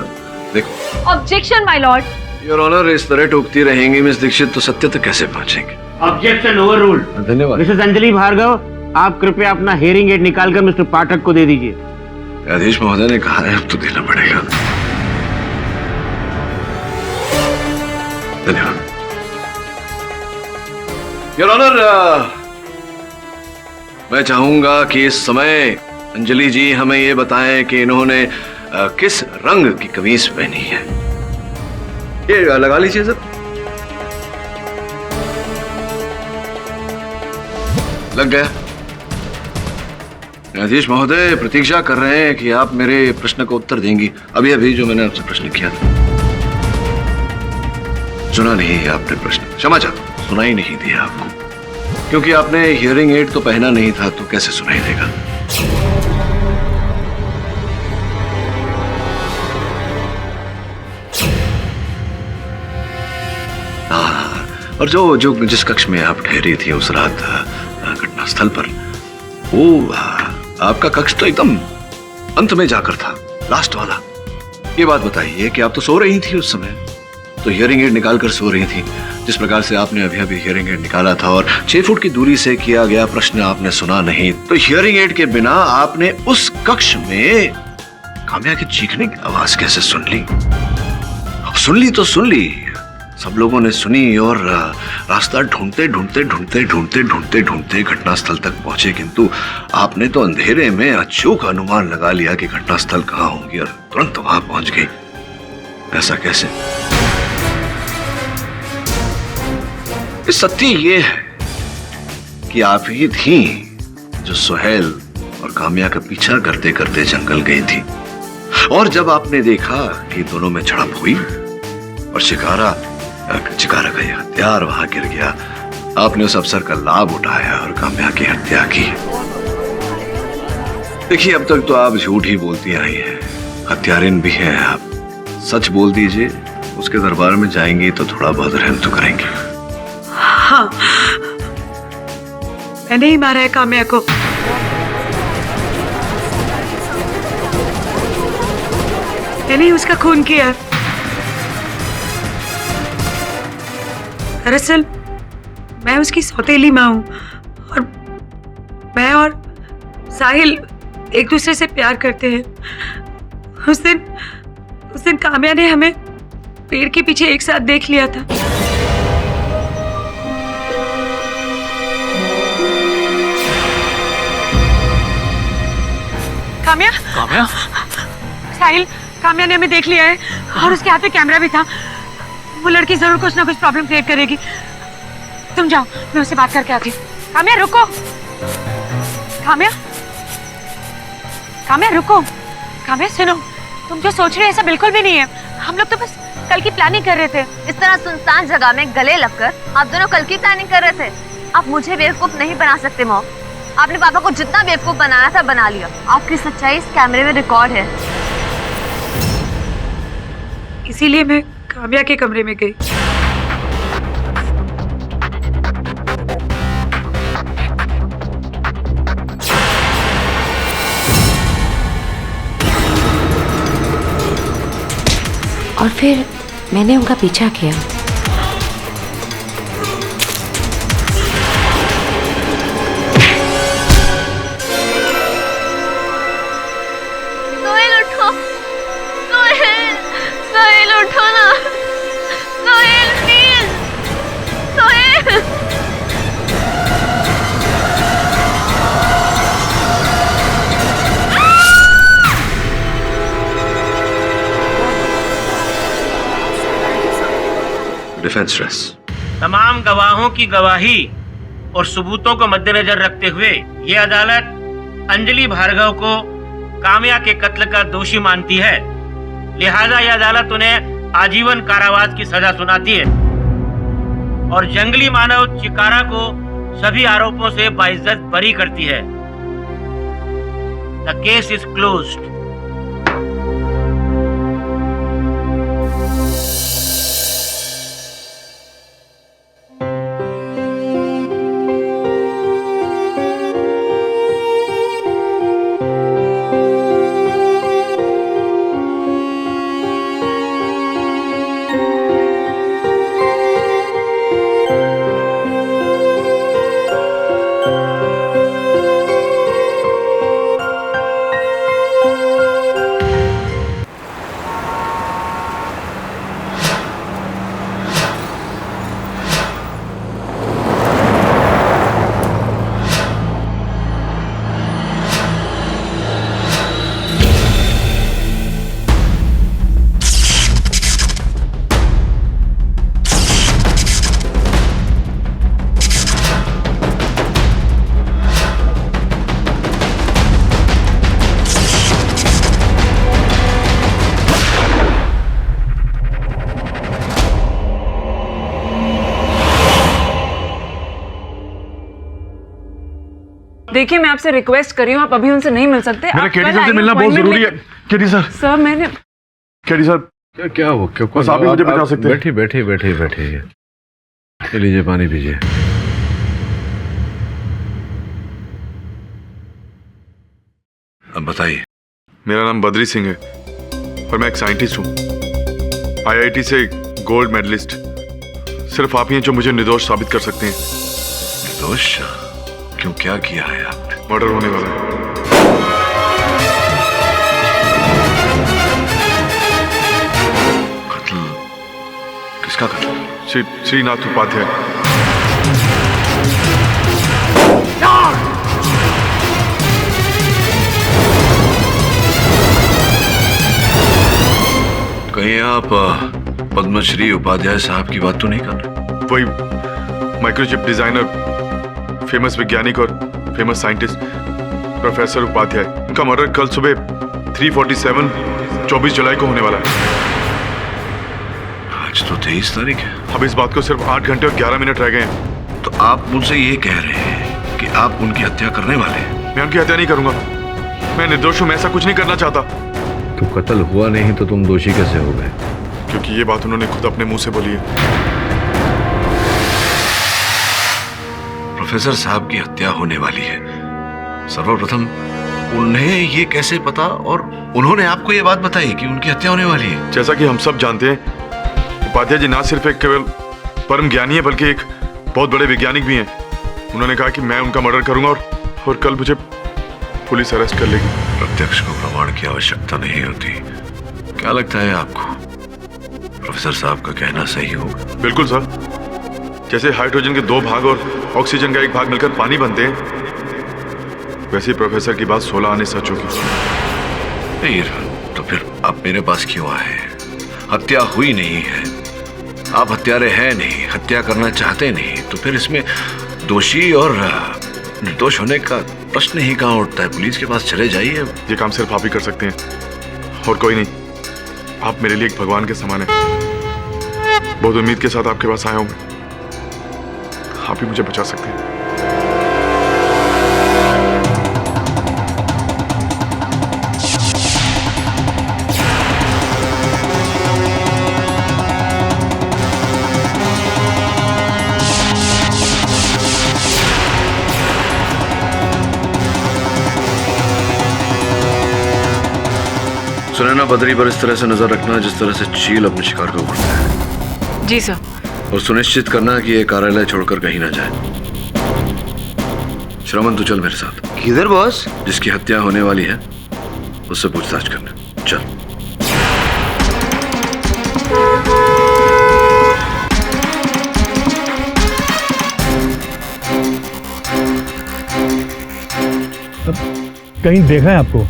देखो। Objection my lord. Your honour, इस तरह टूकती रहेंगी मिस दीक्षित तो सत्य तक कैसे पहुंचेंगे? Objection over ruled. धन्यवाद। मिसेस अंजलि भार्गव, आप कृपया अपना हियरिंग एड निकालकर मिस्टर पाठक को दे दीजिए। न्यायाधीश महोदय ने कहा है, अब तो देना पड़ेगा। धन्यवाद। योर ऑनर, मैं चाहूंगा कि इस समय अंजलि जी हमें ये बताएं कि इन्होंने किस रंग की कमीज पहनी है। ये लगा लीजिए सर। लग गया। न्यायाधीश महोदय प्रतीक्षा कर रहे हैं कि आप मेरे प्रश्न का उत्तर देंगी। अभी अभी जो मैंने आपसे प्रश्न किया था, सुना नहीं आपने प्रश्न। क्षमा चाहता हूं, सुनाई नहीं दिया आपको, क्योंकि आपने हियरिंग एड तो पहना नहीं था, तो कैसे सुनाई देगा? और जो जिस कक्ष में आप ठहरी थी उस रात घटनास्थल पर, वो आपका कक्ष तो एकदम अंत में जाकर था, लास्ट वाला। ये बात बताइए कि आप तो सो रही थी उस समय, तो हियरिंग एड निकाल कर सो रही थी। जिस प्रकार से आपने अभी अभी हियरिंग एड निकाला था और 6 फुट की दूरी से किया गया प्रश्न आपने सुना नहीं, तो हियरिंग एड के बिना आपने उस कक्ष में काम्या की चीखने की आवाज कैसे सुन ली? सुन ली तो सुन ली, सब लोगों ने सुनी और रास्ता ढूंढते ढूंढते ढूंढते ढूंढते ढूंढते ढूंढते घटनास्थल तक पहुंचे, किंतु आपने तो अंधेरे में अचूक अनुमान लगा लिया कि घटनास्थल कहाँ होगी और तुरंत वहां पहुंच गई। ऐसा कैसे? सत्य ये है कि आप ही थी जो सुहेल और काम्या का पीछा करते करते जंगल गई थी, और जब आपने देखा कि दोनों में झड़प हुई और चिकारा का ये हथियार वहां गिर गया, आपने उस अवसर का लाभ उठाया और काम्या की हत्या की। देखिए, अब तक तो आप झूठ ही बोलती आई हैं, हत्यारिन भी हैं आप। सच बोल दीजिए, उसके दरबार में जाएंगी तो थोड़ा बहुत रहम तो करेंगे। हाँ, मैंने ही मारा है काम्या को। मैंने ही उसका खून किया। दरअसल मैं उसकी सौतेली माँ हूं, और मैं और साहिल एक दूसरे से प्यार करते हैं। उस दिन काम्या ने हमें पेड़ के पीछे एक साथ देख लिया था। काम्या साहिल, काम्या ने हमें देख लिया है और उसके हाथ में कैमरा भी था। वो लड़की जरूर कुछ ना कुछ प्रॉब्लम क्रिएट करेगी। तुम जाओ, मैं उससे बात करके आती हूँ। काम्या रुको, काम्या रुको। काम्या सुनो, तुम जो सोच रहे हो ऐसा बिल्कुल भी नहीं है। हम लोग तो बस कल की प्लानिंग कर रहे थे। इस तरह सुनसान जगह में गले लगकर आप दोनों कल की प्लानिंग कर रहे थे। आप मुझे बेवकूफ नहीं बना सकते मॉम। आपने पापा को जितना बेवकूफ बनाया था बना लिया। आपकी सच्चाई इस कैमरे में रिकॉर्ड है। इसीलिए मैं काम्या के कमरे में गई। और फिर मैंने उनका पीछा किया। सोहेल उठो, सोहेल उठो ना, Sohail please, Sohail. Defence dress. तमाम गवाहों की गवाही और सबूतों को मद्देनजर रखते हुए ये अदालत अंजलि भार्गव को काम्या के कत्ल का दोषी मानती है। लिहाजा यह अदालत उन्हें आजीवन कारावास की सजा सुनाती है और जंगली मानव चिकारा को सभी आरोपों से बाइज्जत बरी करती है। The case is closed. देखिए, मैं आपसे रिक्वेस्ट कर रही हूँ, आप अभी उनसे नहीं मिल सकते। मेरा केडी सर से मिलना बहुत जरूरी है। केडी सर, केडी सर, क्या हो? बस आप ही मुझे बचा सकते हैं। बैठिए, लीजिए पानी पीजिए। अब बताइए। मेरा नाम बद्री सिंह है और मैं एक साइंटिस्ट हूँ, IIT से गोल्ड मेडलिस्ट। सिर्फ आप ही हैं जो मुझे निर्दोष साबित कर सकते हैं। निर्दोष? क्यों, क्या किया है आपने? मर्डर होने वाला है। कत्ल? किसका कत्ल? श्रीनाथ उपाध्याय। कहीं आप पद्मश्री उपाध्याय साहब की बात तो नहीं कर रहे? माइक्रोचिप डिजाइनर, फेमस वैज्ञानिक और फेमस साइंटिस्ट प्रोफेसर उपाध्याय। उनका मर्डर कल सुबह 3:47 24 जुलाई को होने वाला है। आज तो 23 तारीख है। अब इस बात को सिर्फ 8 घंटे और 11 मिनट रह गए हैं। तो आप मुझसे ये कह रहे हैं कि आप उनकी हत्या करने वाले हैं? मैं उनकी हत्या नहीं करूंगा। मैं निर्दोष हूं, मैं ऐसा कुछ नहीं करना चाहता। तो कत्ल हुआ नहीं तो तुम दोषी कैसे हो गए? क्योंकि ये बात उन्होंने खुद अपने मुंह से बोली है। प्रोफेसर साहब की हत्या होने वाली है। सर्वप्रथम उन्हें ये कैसे पता और उन्होंने आपको ये बात बताई कि उनकी हत्या होने वाली है? जैसा कि हम सब जानते हैं, उपाध्याय जी ना सिर्फ एक केवल परम ज्ञानी है बल्कि एक बहुत बड़े वैज्ञानिक भी हैं। उन्होंने कहा कि मैं उनका मर्डर करूंगा और कल मुझे पुलिस अरेस्ट कर लेगी। प्रत्यक्ष को प्रमाण की आवश्यकता नहीं होती। क्या लगता है आपको प्रोफेसर साहब का कहना सही होगा? बिल्कुल सर। जैसे हाइड्रोजन के 2 भाग और ऑक्सीजन का 1 भाग मिलकर पानी बनते हैं, वैसे ही प्रोफेसर की बात 16 आने सच होगी। तो फिर आप मेरे पास क्यों आए? हत्या हुई नहीं है, आप हत्यारे हैं नहीं, हत्या करना चाहते नहीं, तो फिर इसमें दोषी और निर्दोष होने का प्रश्न ही कहाँ उठता है? पुलिस के पास चले जाइए। ये काम सिर्फ आप ही कर सकते हैं और कोई नहीं। आप मेरे लिए एक भगवान के समान हैं। बहुत उम्मीद के साथ आपके पास आया हूं मैं। आप ही मुझे बचा सकते हैं। सुने ना, बदरी पर इस तरह से नजर रखना जिस तरह से चील अपने शिकार को पकड़ता है। जी सर। और सुनिश्चित करना कि ये कार्यालय छोड़कर कहीं ना जाए। श्रवण, तू चल मेरे साथ। किधर बॉस? जिसकी हत्या होने वाली है उससे पूछताछ करने चल। कहीं देखा है आपको?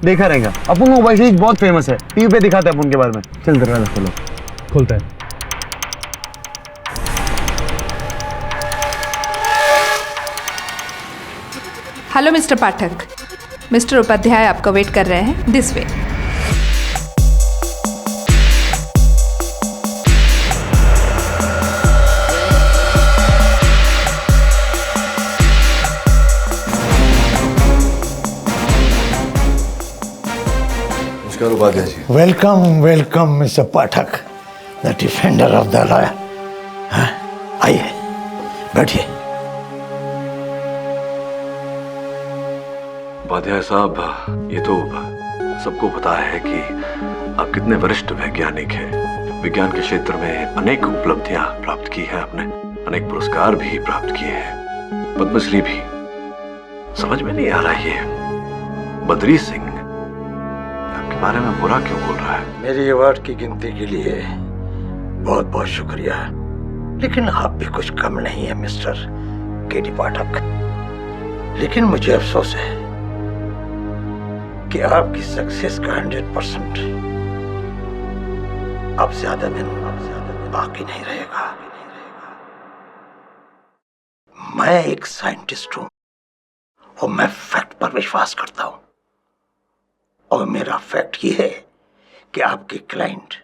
देखा रहेगा। अपन मोबाइल सीरीज बहुत फेमस है, टीवी पे दिखाते हैं अपन के बारे में। चल दरवाजा खोलो। खोलता है। Hello mister Pathak, mister Upadhyay आपका वेट कर रहे हैं। This way. नमस्कार Upadhyay ji. Welcome welcome mister Pathak, the defender of the lawyer. आइए बैठिए। उपाध्याय साहब, ये तो सबको पता है कि आप कितने वरिष्ठ वैज्ञानिक हैं। विज्ञान के क्षेत्र में अनेक उपलब्धियां प्राप्त की हैं आपने, अनेक पुरस्कार भी प्राप्त किए हैं, पद्मश्री भी। समझ में नहीं आ रहा ये बद्री सिंह आपके बारे में बुरा क्यों बोल रहा है? मेरी अवार्ड की गिनती के लिए बहुत बहुत शुक्रिया, लेकिन आप भी कुछ कम नहीं है मिस्टर केडी पाठक। लेकिन मुझे अफसोस है कि आपकी सक्सेस का 100% अब ज्यादा दिन बाकी नहीं रहेगा। मैं एक साइंटिस्ट हूं और मैं फैक्ट पर विश्वास करता हूं, और मेरा फैक्ट ये है कि आपके क्लाइंट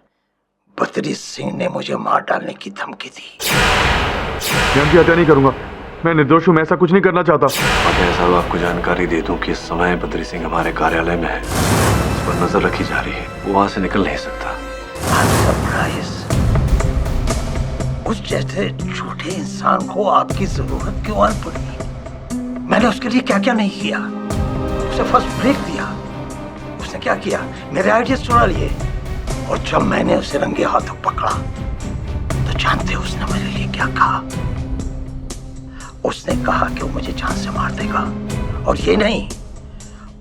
बद्री सिंह ने मुझे मार डालने की धमकी दी। मैं उनकी हत्या नहीं करूंगा। मैं निर्दोष हूं, मैं ऐसा कुछ नहीं करना चाहता। उपाध्याय साहब, आपको जानकारी दे दूं कि इस समय बद्री सिंह हमारे कार्यालय में है, उस पर नजर रखी जा रही है, वो वहां से निकल नहीं सकता। उस जैसे छोटे इंसान को आपकी जरूरत क्यों आ पड़ी? मैंने उसके लिए क्या क्या नहीं किया। उसे फर्स्ट ब्रेक दिया, उसने क्या किया, मेरे आइडियाज चुरा लिए, और जब मैंने उसे रंगे हाथों पकड़ा तो जानते हो उसने मेरे लिए क्या कहा? उसने कहा कि वो मुझे जान से मार देगा, और ये नहीं,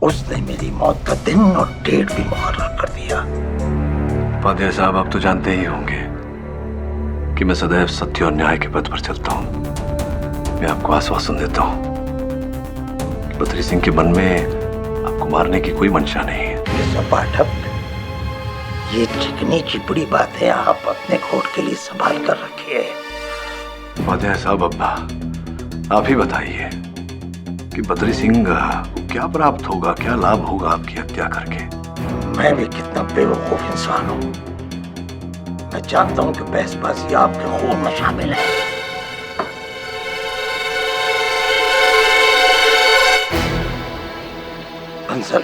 उसने मेरी मौत का दिन और डेट भी मुकर्रर कर दिया। उपाध्याय साहब, आप तो जानते ही होंगे कि मैं सदैव सत्य और न्याय के पथ पर चलता हूँ। मैं आपको आश्वासन देता हूँ कि बद्री सिंह के मन में आपको मारने की कोई मंशा नहीं है। पाठक, ये चिकनी चिपड़ी बातें आप अपने कोर्ट के लिए संभाल कर रखिए, उपाध्याय साहब, अब्बा आप ही बताइए कि बद्री सिंह को क्या प्राप्त होगा, क्या लाभ होगा आपकी हत्या करके? मैं भी कितना बेवकूफ इंसान हूं। मैं जानता हूं कि बहसबाजी आपके खून में शामिल है। अंसल,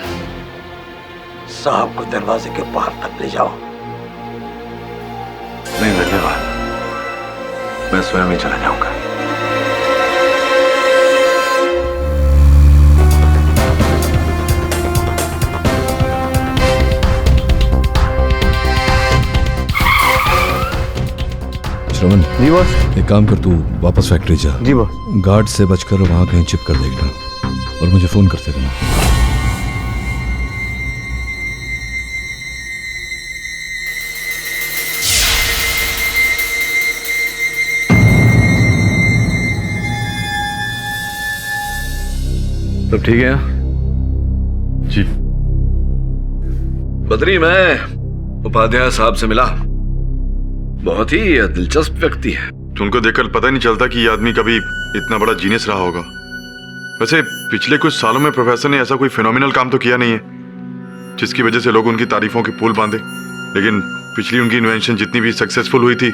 साहब को दरवाजे के बाहर तक ले जाओ। नहीं धन्यवाद, मैं स्वयं ही चला जाऊंगा। श्रवण जी बॉस, एक काम कर, तू वापस फैक्ट्री जा। जी बॉस। गार्ड से बचकर वहां कहीं चिप कर देगा और मुझे फोन करते रहना। सब ठीक है? जी। बद्री, मैं उपाध्याय साहब से मिला, बहुत ही दिलचस्प व्यक्ति है। तो उनको देखकर पता ही नहीं चलता कि ये आदमी कभी इतना बड़ा जीनियस रहा होगा। वैसे पिछले कुछ सालों में प्रोफेसर ने ऐसा कोई फिनोमिनल काम तो किया नहीं है जिसकी वजह से लोग उनकी तारीफों के पुल बांधे, लेकिन पिछली उनकी इन्वेंशन जितनी भी सक्सेसफुल हुई थी,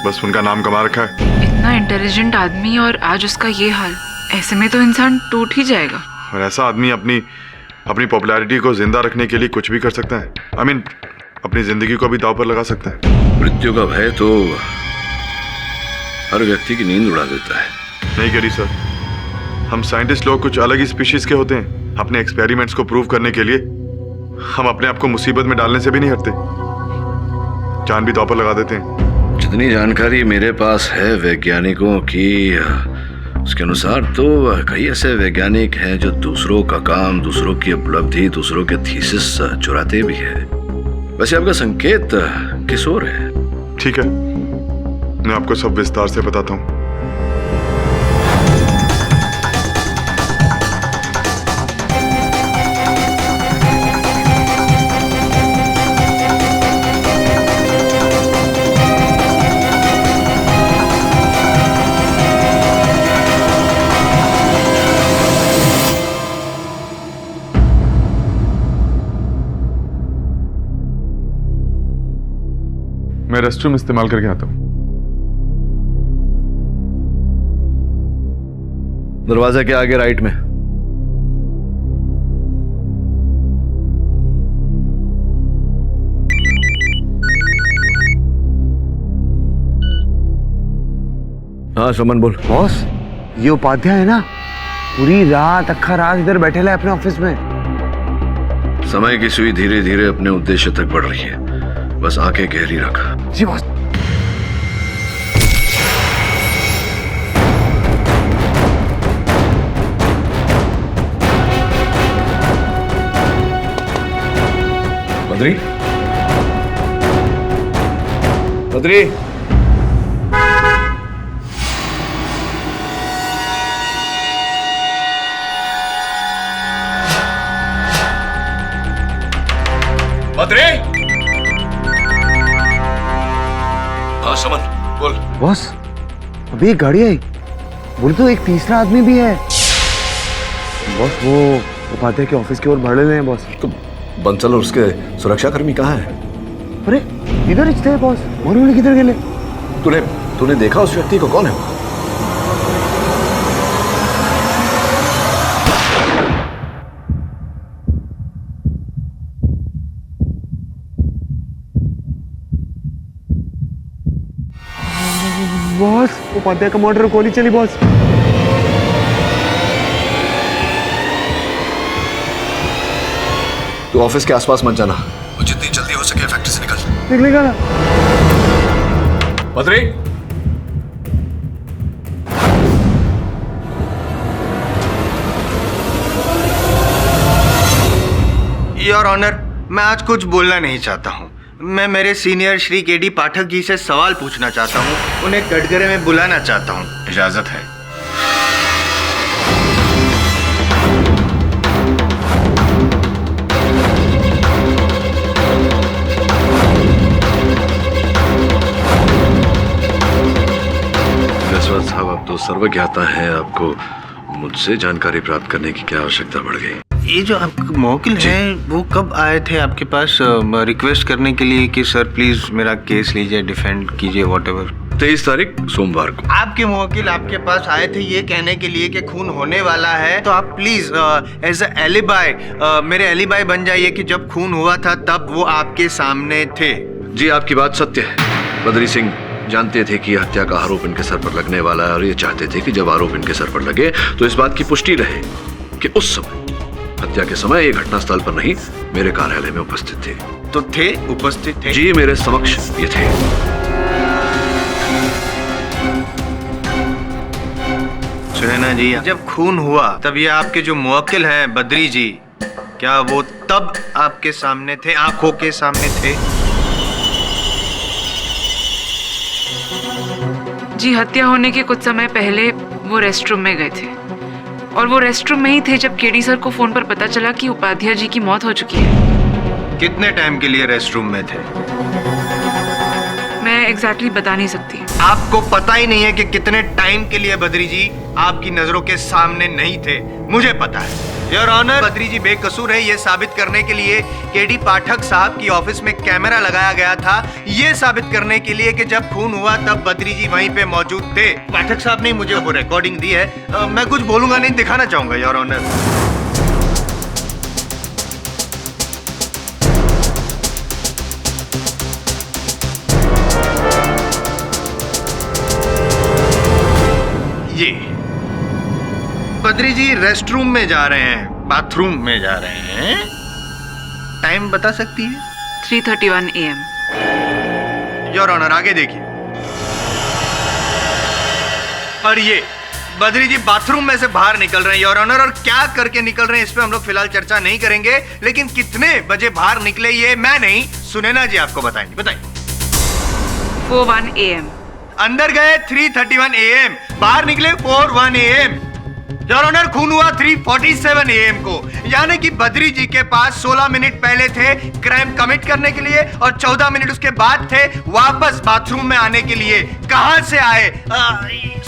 बस उनका नाम कमा रखा है। इतना इंटेलिजेंट आदमी और आज उसका ये हाल, ऐसे में तो इंसान टूट ही जाएगा। और ऐसा आदमी अपनी पॉपुलैरिटी को जिंदा रखने के लिए कुछ भी कर सकता है। I mean, अपनी जिंदगी को भी दांव पर लगा सकता है। मृत्यु का भय तो हर व्यक्ति की नींद उड़ा देता है। नहीं करी सर, हम साइंटिस्ट लोग कुछ अलग ही स्पीशीज के होते हैं। अपने एक्सपेरिमेंट्स को प्रूव करने के लिए हम अपने आप को मुसीबत में डालने से भी नहीं हटते, जान भी दांव पर लगा देते हैं। जितनी जानकारी मेरे पास है वैज्ञानिकों की, उसके अनुसार तो कई ऐसे वैज्ञानिक हैं जो दूसरों का काम, दूसरों की उपलब्धि, दूसरों के थीसिस चुराते भी हैं। वैसे आपका संकेत किस ओर है? ठीक है, मैं आपको सब विस्तार से बताता हूँ। मैं रेस्टरूम इस्तेमाल करके आता हूँ। दरवाजा के आगे राइट में। हाँ सुमन बोल। बॉस, ये उपाध्याय है ना, पूरी रात अक्खा रात इधर बैठे है अपने ऑफिस में। समय की सुई धीरे धीरे अपने उद्देश्य तक बढ़ रही है, बस आंखें गहरी रख। जी बॉस। बद्री, बद्री, बद्री। हाँ समन बोल। बॉस, अभी एक गाड़ी आई, बोले तो एक तीसरा आदमी भी है। बॉस, वो उपाध्याय के ऑफिस की ओर बढ़ रहे हैं बॉस। तो बंसल और उसके सुरक्षाकर्मी कहाँ हैं? अरे इधर ही थे बॉस, उन्होंने किधर गए? तूने देखा उस व्यक्ति को? कौन है वो? बॉस, उपाध्याय का मर्डर गोली चली बॉस। तू ऑफिस के आसपास मत जाना, जितनी जल्दी हो सके फैक्ट्री से निकल। निकलेगा ना? बद्री, योर ऑनर, मैं आज कुछ बोलना नहीं चाहता हूँ। मैं मेरे सीनियर श्री केडी पाठक जी से सवाल पूछना चाहता हूँ, उन्हें कटघरे में बुलाना चाहता हूँ। इजाजत है? जायसवाल साहब, आप तो सर्वज्ञाता हैं, आपको मुझसे जानकारी प्राप्त करने की क्या आवश्यकता बढ़ गई? ये जो आपके मौकिल हैं वो कब आए थे आपके पास रिक्वेस्ट करने के लिए कि सर प्लीज मेरा केस लीजिए, डिफेंड कीजिए, व्हाटएवर? 23 तारीख सोमवार को आपके मौकिल आपके पास आए थे ये कहने के लिए कि खून होने वाला है, तो आप प्लीज एज अ एलिबाई मेरे एलिबाई बन जाइए कि जब खून हुआ था तब वो आपके सामने थे। जी, आपकी बात सत्य है। बद्री सिंह जानते थे कि हत्या का आरोप इनके सर पर लगने वाला है और ये चाहते थे कि जब आरोप इनके सर पर लगे तो इस बात की पुष्टि रहे कि उस समय, हत्या के समय, ये घटनास्थल पर नहीं मेरे कार्यालय में उपस्थित थे। तो थे, उपस्थित थे? जी, मेरे समक्ष ये थे। सुनैना जी, जब खून हुआ तब ये आपके जो मुवक्किल हैं बद्री जी, क्या वो तब आपके सामने थे, आंखों के सामने थे? जी, हत्या होने के कुछ समय पहले वो रेस्टरूम में गए थे और वो रेस्टरूम में ही थे जब केडी सर को फोन पर पता चला कि उपाध्याय जी की मौत हो चुकी है। कितने टाइम के लिए रेस्टरूम में थे? मैं एग्जैक्टली बता नहीं सकती। आपको पता ही नहीं है कि कितने टाइम के लिए बद्री जी आपकी नजरों के सामने नहीं थे? मुझे पता है योर ऑनर, बद्री जी बेकसूर है ये साबित करने के लिए केडी पाठक साहब की ऑफिस में कैमरा लगाया गया था, ये साबित करने के लिए कि जब खून हुआ तब बद्री जी वहीं पे मौजूद थे। पाठक साहब ने मुझे वो रिकॉर्डिंग दी है, मैं कुछ बोलूंगा नहीं, दिखाना चाहूंगा योर ऑनर। ये बद्री जी रेस्टरूम में जा रहे हैं, बाथरूम में जा रहे हैं। टाइम बता सकती है? 3:31 AM। योर ऑनर, आगे देखिए। और ये बद्री जी बाथरूम में से बाहर निकल रहे हैं योर ऑनर, और क्या करके निकल रहे हैं इस पे हम लोग फिलहाल चर्चा नहीं करेंगे, लेकिन कितने बजे बाहर निकले ये मैं नहीं, सुनैना जी आपको बताएंगे। बताइए। 4:01 AM। अंदर गए 3:31 AM, बाहर निकले 4:01 AM। योर ऑनर, खून हुआ 3:47 AM को, यानी कि बद्री जी के पास 16 मिनट पहले थे क्राइम कमिट करने के लिए और 14 मिनट उसके बाद थे वापस बाथरूम में आने के लिए। कहां से आए?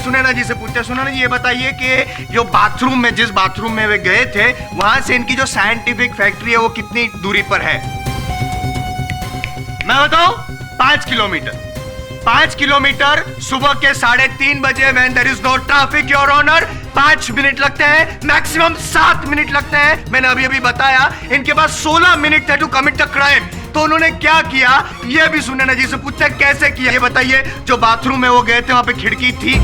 सुनैना जी से पूछते हैं। सुनैना जी, ये बताइए कि जो बाथरूम में, जिस बाथरूम में वे गए थे, वहां से इनकी जो साइंटिफिक फैक्ट्री है वो कितनी दूरी पर है? मैं बताऊं? 5 किलोमीटर। 5 किलोमीटर सुबह के 3:30 बजे when there is no traffic your honor, 5 minute लगते हैं, मैक्सिमम 7 मिनट लगते हैं। मैंने अभी अभी बताया इनके पास 16 मिनट थे टू कमिट द क्राइम। तो उन्होंने क्या किया ये भी सुनैना जी से पूछते हैं, कैसे किया ये बताइए। जो बाथरूम में वो गए थे वहां पे खिड़की थी?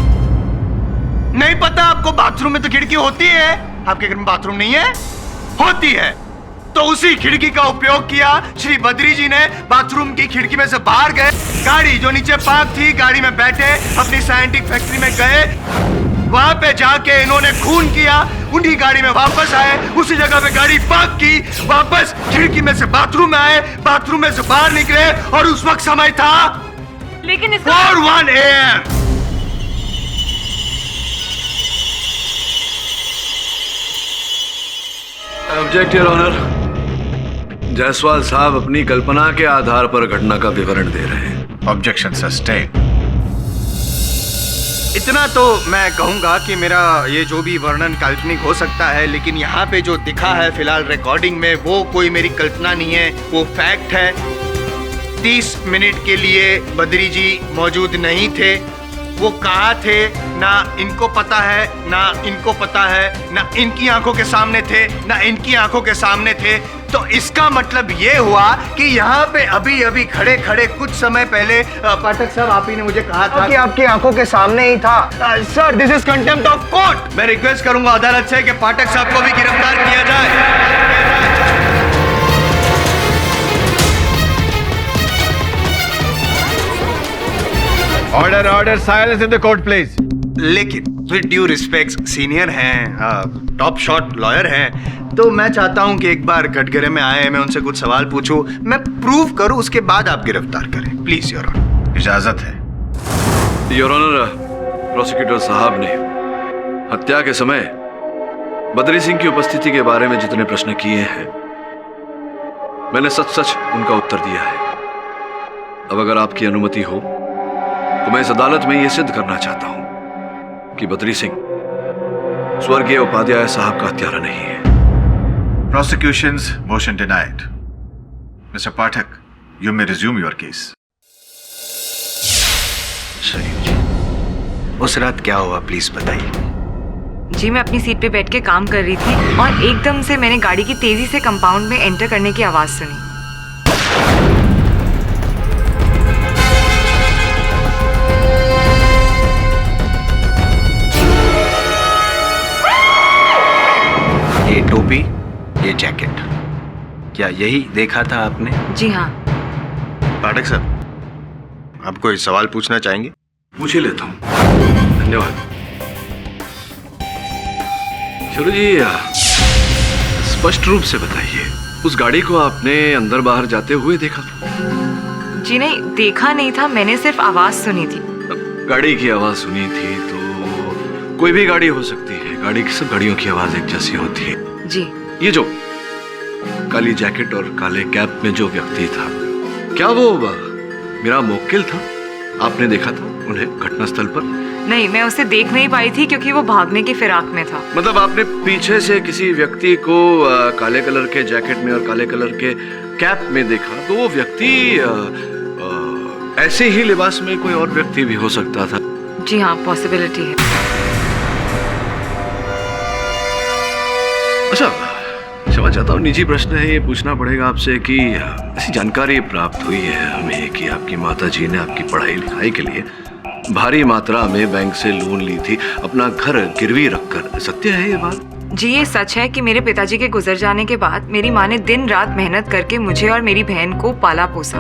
नहीं पता आपको? बाथरूम में तो खिड़की होती है, आपके घर में बाथरूम नहीं है? होती है। तो उसी खिड़की का उपयोग किया श्री बद्री जी ने, बाथरूम की खिड़की में से बाहर गए, गाड़ी जो नीचे पार्क थी गाड़ी में बैठे, अपनी साइंटिफिक फैक्ट्री में गए, वहां पे जाके इन्होंने खून किया, उन्हीं गाड़ी में वापस आए, उसी जगह पे गाड़ी पार्क की, वापस खिड़की में से बाथरूम में आए, बाथरूम में से बाहर निकले और उस वक्त समय था लेकिन 4:01 AM। Object your honour, Jaiswal साहब अपनी कल्पना के आधार पर घटना का विवरण दे रहे हैं। Objection sustain. इतना तो मैं कहूंगा कि मेरा ये जो भी वर्णन काल्पनिक हो सकता है, लेकिन यहाँ पे जो दिखा है फिलहाल रिकॉर्डिंग में वो कोई मेरी कल्पना नहीं है, वो फैक्ट है। 30 मिनट के लिए बद्री जी मौजूद नहीं थे। वो कहाँ थे ना इनको पता है, ना इनको पता है, ना इनकी आंखों के सामने थे, ना इनकी आंखों के सामने थे। तो इसका मतलब ये हुआ कि यहाँ पे अभी अभी खड़े खड़े कुछ समय पहले पाठक साहब आप ही ने मुझे कहा था कि आपकी आंखों के सामने ही था। Sir, this is contempt of court. मैं रिक्वेस्ट करूंगा अदालत से कि पाठक साहब को भी गिरफ्तार किया जाए। Order order, silence in the court please. लेकिन विद ड्यू रिस्पेक्ट, सीनियर हैं, टॉप शॉट लॉयर हैं, तो मैं चाहता हूं कि एक बार कटघरे में आए, मैं उनसे कुछ सवाल पूछूं, मैं प्रूव करूं, उसके बाद आप गिरफ्तार करें। प्लीज योर ऑनर, इजाजत है। योर ऑनर, प्रोसिक्यूटर साहब ने हत्या के समय बद्री सिंह की उपस्थिति के बारे में जितने प्रश्न किए हैं, मैंने सच सच उनका उत्तर दिया है। अब अगर आपकी अनुमति हो तो मैं इस अदालत में यह सिद्ध करना चाहता हूं कि बद्री सिंह स्वर्गीय उपाध्याय साहब का हत्यारा नहीं है। Prosecution's motion denied. Mr. Pathak, you may resume your case. उस रात क्या हुआ प्लीज बताइए। जी मैं अपनी सीट पे बैठ के काम कर रही थी और एकदम से मैंने गाड़ी की तेजी से कंपाउंड में एंटर करने की आवाज सुनी। ये टोपी, ये जैकेट, क्या यही देखा था आपने? जी हाँ। पाठक सर, आप कोई सवाल पूछना चाहेंगे? पूछ ही लेता हूँ, धन्यवाद। शुरू जी, स्पष्ट रूप से बताइए, उस गाड़ी को आपने अंदर बाहर जाते हुए देखा था? जी नहीं, देखा नहीं था, मैंने सिर्फ आवाज सुनी थी। गाड़ी की आवाज सुनी थी तो कोई भी गाड़ी हो सकती है, गाड़ी की सब गाड़ियों की आवाज एक जैसी होती है। जी। ये जो काली जैकेट और काले कैप में जो व्यक्ति था, क्या वो मेरा मुवक्किल था? आपने देखा था उन्हें घटनास्थल पर? नहीं, मैं उसे देख नहीं पाई थी क्योंकि वो भागने की फिराक में था। मतलब आपने पीछे से किसी व्यक्ति को काले कलर के जैकेट में और काले कलर के कैप में देखा, तो वो व्यक्ति ऐसे ही लिबास में कोई और व्यक्ति भी हो सकता था। जी हाँ, पॉसिबिलिटी है। अच्छा, क्षमा चाहता हूँ, निजी प्रश्न है, ये पूछना पड़ेगा आपसे कि ऐसी जानकारी प्राप्त हुई है हमें कि आपकी माताजी ने आपकी पढ़ाई लिखाई के लिए भारी मात्रा में बैंक से लोन ली थी, अपना घर गिरवी रखकर। सत्य है ये बात? जी ये सच है कि मेरे पिताजी के गुजर जाने के बाद मेरी माँ ने दिन रात मेहनत करके मुझे और मेरी बहन को पाला पोसा।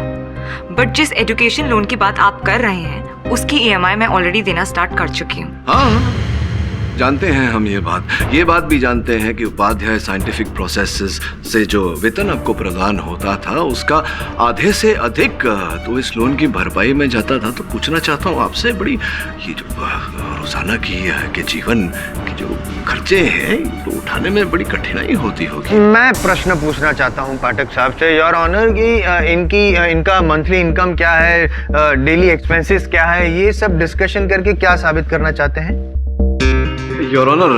बट जिस एजुकेशन लोन की बात आप कर रहे हैं, उसकी EMI मैं ऑलरेडी देना स्टार्ट कर चुकी हूँ। हाँ, जानते हैं हम ये बात भी जानते हैं कि उपाध्याय साइंटिफिक प्रोसेसेस से जो वेतन आपको प्रदान होता था, उसका आधे से अधिक तो इस लोन की भरपाई में जाता था। तो पूछना चाहता हूँ आपसे, बड़ी ये जो रोजाना के जीवन की जो खर्चे हैं, तो उठाने में बड़ी कठिनाई होती होगी। मैं प्रश्न पूछना चाहता हूँ पाठक साहब से, योर ऑनर, की इनका मंथली इनकम क्या है, डेली एक्सपेंसेस क्या है, ये सब डिस्कशन करके क्या साबित करना चाहते हैं? योर ऑनर,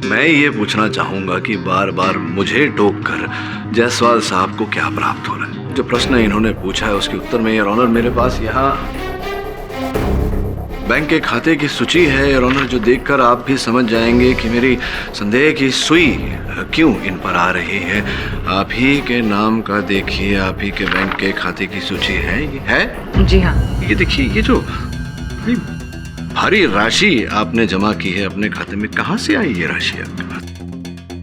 मैं ये पूछना चाहूंगा कि बार बार मुझे टोक कर जायसवाल साहब को क्या प्राप्त हो रहा है? जो प्रश्न इन्होंने पूछा है उसके उत्तर में, योर ऑनर, मेरे पास यहाँ बैंक के खाते की सूची है, योर ऑनर, जो देखकर आप भी समझ जाएंगे कि मेरी संदेह की सुई क्यों इन पर आ रही है। आप ही के नाम का देखिए, आप ही के बैंक के खाते की सूची है। ये है? जी हाँ। ये देखिए, ये जो भारी राशि आपने जमा की है अपने खाते में, कहाँ से आई ये राशि आपके पास?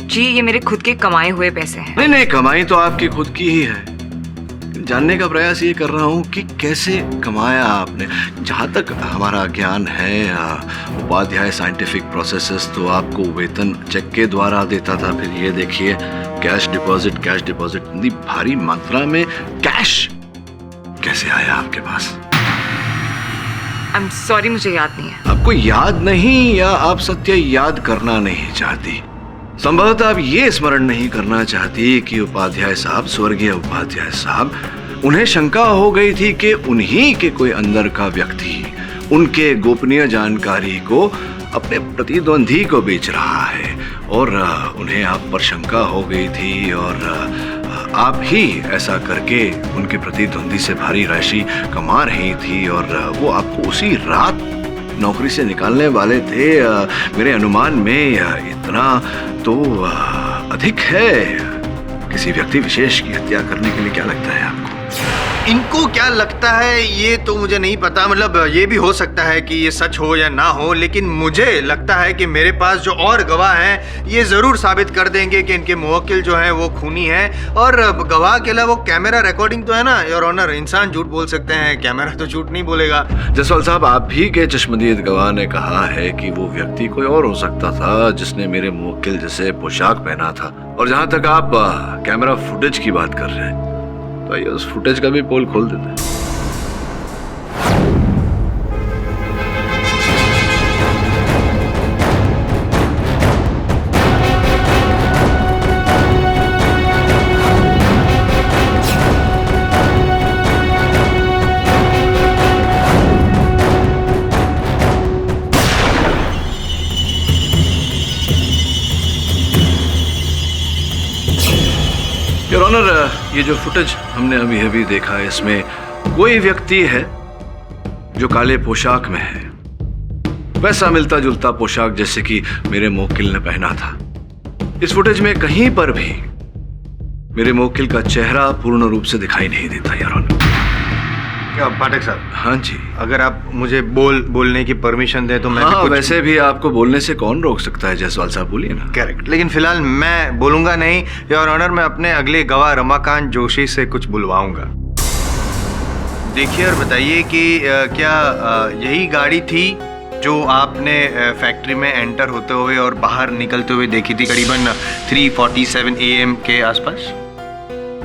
जी ये मेरे खुद के कमाए हुए पैसे हैं। नहीं, कमाई तो आपकी खुद की ही है। जानने का प्रयास ये कर रहा हूँ कि कैसे कमाया आपने। जहाँ तक हमारा ज्ञान है, उपाध्याय साइंटिफिक प्रोसेसेस तो आपको वेतन चेक के द्वारा देता था। फिर ये देखिए, कैश डिपॉजिट इतनी भारी मात्रा में कैश कैसे आया आपके पास? I'm sorry, मुझे याद नहीं है। आपको याद नहीं, या आप सत्य याद करना नहीं चाहती? संभवतः आप ये स्मरण नहीं करना चाहती कि उपाध्याय साहब, स्वर्गीय उपाध्याय साहब, उन्हें शंका हो गई थी कि उन्हीं के कोई अंदर का व्यक्ति उनके गोपनीय जानकारी को अपने प्रतिद्वंदी को बेच रहा है, और उन्हें आप पर शंका हो गई थी, और आप ही ऐसा करके उनके प्रतिद्वंदी से भारी राशि कमा रही थी, और वो आपको उसी रात नौकरी से निकालने वाले थे। मेरे अनुमान में इतना तो अधिक है। किसी व्यक्ति विशेष की हत्या करने के लिए क्या लगता है आपको? इनको क्या लगता है ये तो मुझे नहीं पता, मतलब ये भी हो सकता है कि ये सच हो या ना हो, लेकिन मुझे लगता है कि मेरे पास जो और गवाह हैं ये जरूर साबित कर देंगे कि इनके मुवक्किल जो हैं वो खूनी हैं। और गवाह के अलावा वो कैमरा रिकॉर्डिंग तो है ना योर ऑनर, इंसान झूठ बोल सकते हैं, कैमरा तो झूठ नहीं बोलेगा। जायसवाल साहब, आप ही के चश्मदीद गवाह ने कहा है कि वो व्यक्ति कोई और हो सकता था जिसने मेरे मुवक्किल जैसे पोशाक पहना था। और जहां तक आप कैमरा फुटेज की बात कर रहे हैं, तो ये उस फुटेज का भी पोल खोल देते हैं। योर ऑनर, ये जो फुटेज हमने अभी अभी देखा है, इसमें कोई व्यक्ति है जो काले पोशाक में है, वैसा मिलता जुलता पोशाक जैसे कि मेरे मुवक्किल ने पहना था। इस फुटेज में कहीं पर भी मेरे मुवक्किल का चेहरा पूर्ण रूप से दिखाई नहीं देता योर ऑनर। क्या पाठक साहब? हाँ जी। अगर आप मुझे बोलने की परमिशन दें तो मैं हाँ, भी वैसे भी आपको बोलने से कौन रोक सकता है जायसवाल साहब, बोलिए ना। करेक्ट, लेकिन फिलहाल मैं बोलूंगा नहीं योर ऑनर। मैं अपने अगले गवाह रमाकांत जोशी से कुछ बुलवाऊंगा। देखिए और बताइए कि क्या यही गाड़ी थी जो आपने फैक्ट्री में एंटर होते हुए और बाहर निकलते हुए देखी थी करीबन 3:47 AM के आसपास?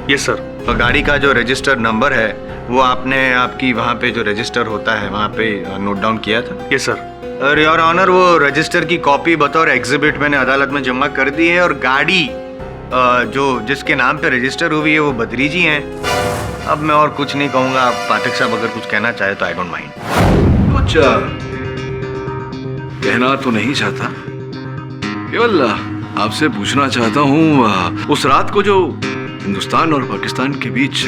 Yes sir. तो गाड़ी का जो रजिस्टर नंबर है वो आपने आपकी वहाँ पे जो रजिस्टर होता है वहाँ पे नोट डाउन किया था? Yes sir. और योर ऑनर, वो रजिस्टर की कॉपी बतौर एग्जिबिट मैंने अदालत में जमा कर दी है और गाड़ी जो जिसके नाम पे रजिस्टर हुई है वो बद्री जी हैं। अब मैं और कुछ नहीं कहूँगा। आप पाठक साहब अगर कुछ कहना चाहे तो आई डोंट माइंड। अच्छा, कहना तो नहीं चाहता, केवल आपसे पूछना चाहता हूँ, उस रात को जो हिंदुस्तान और पाकिस्तान के बीच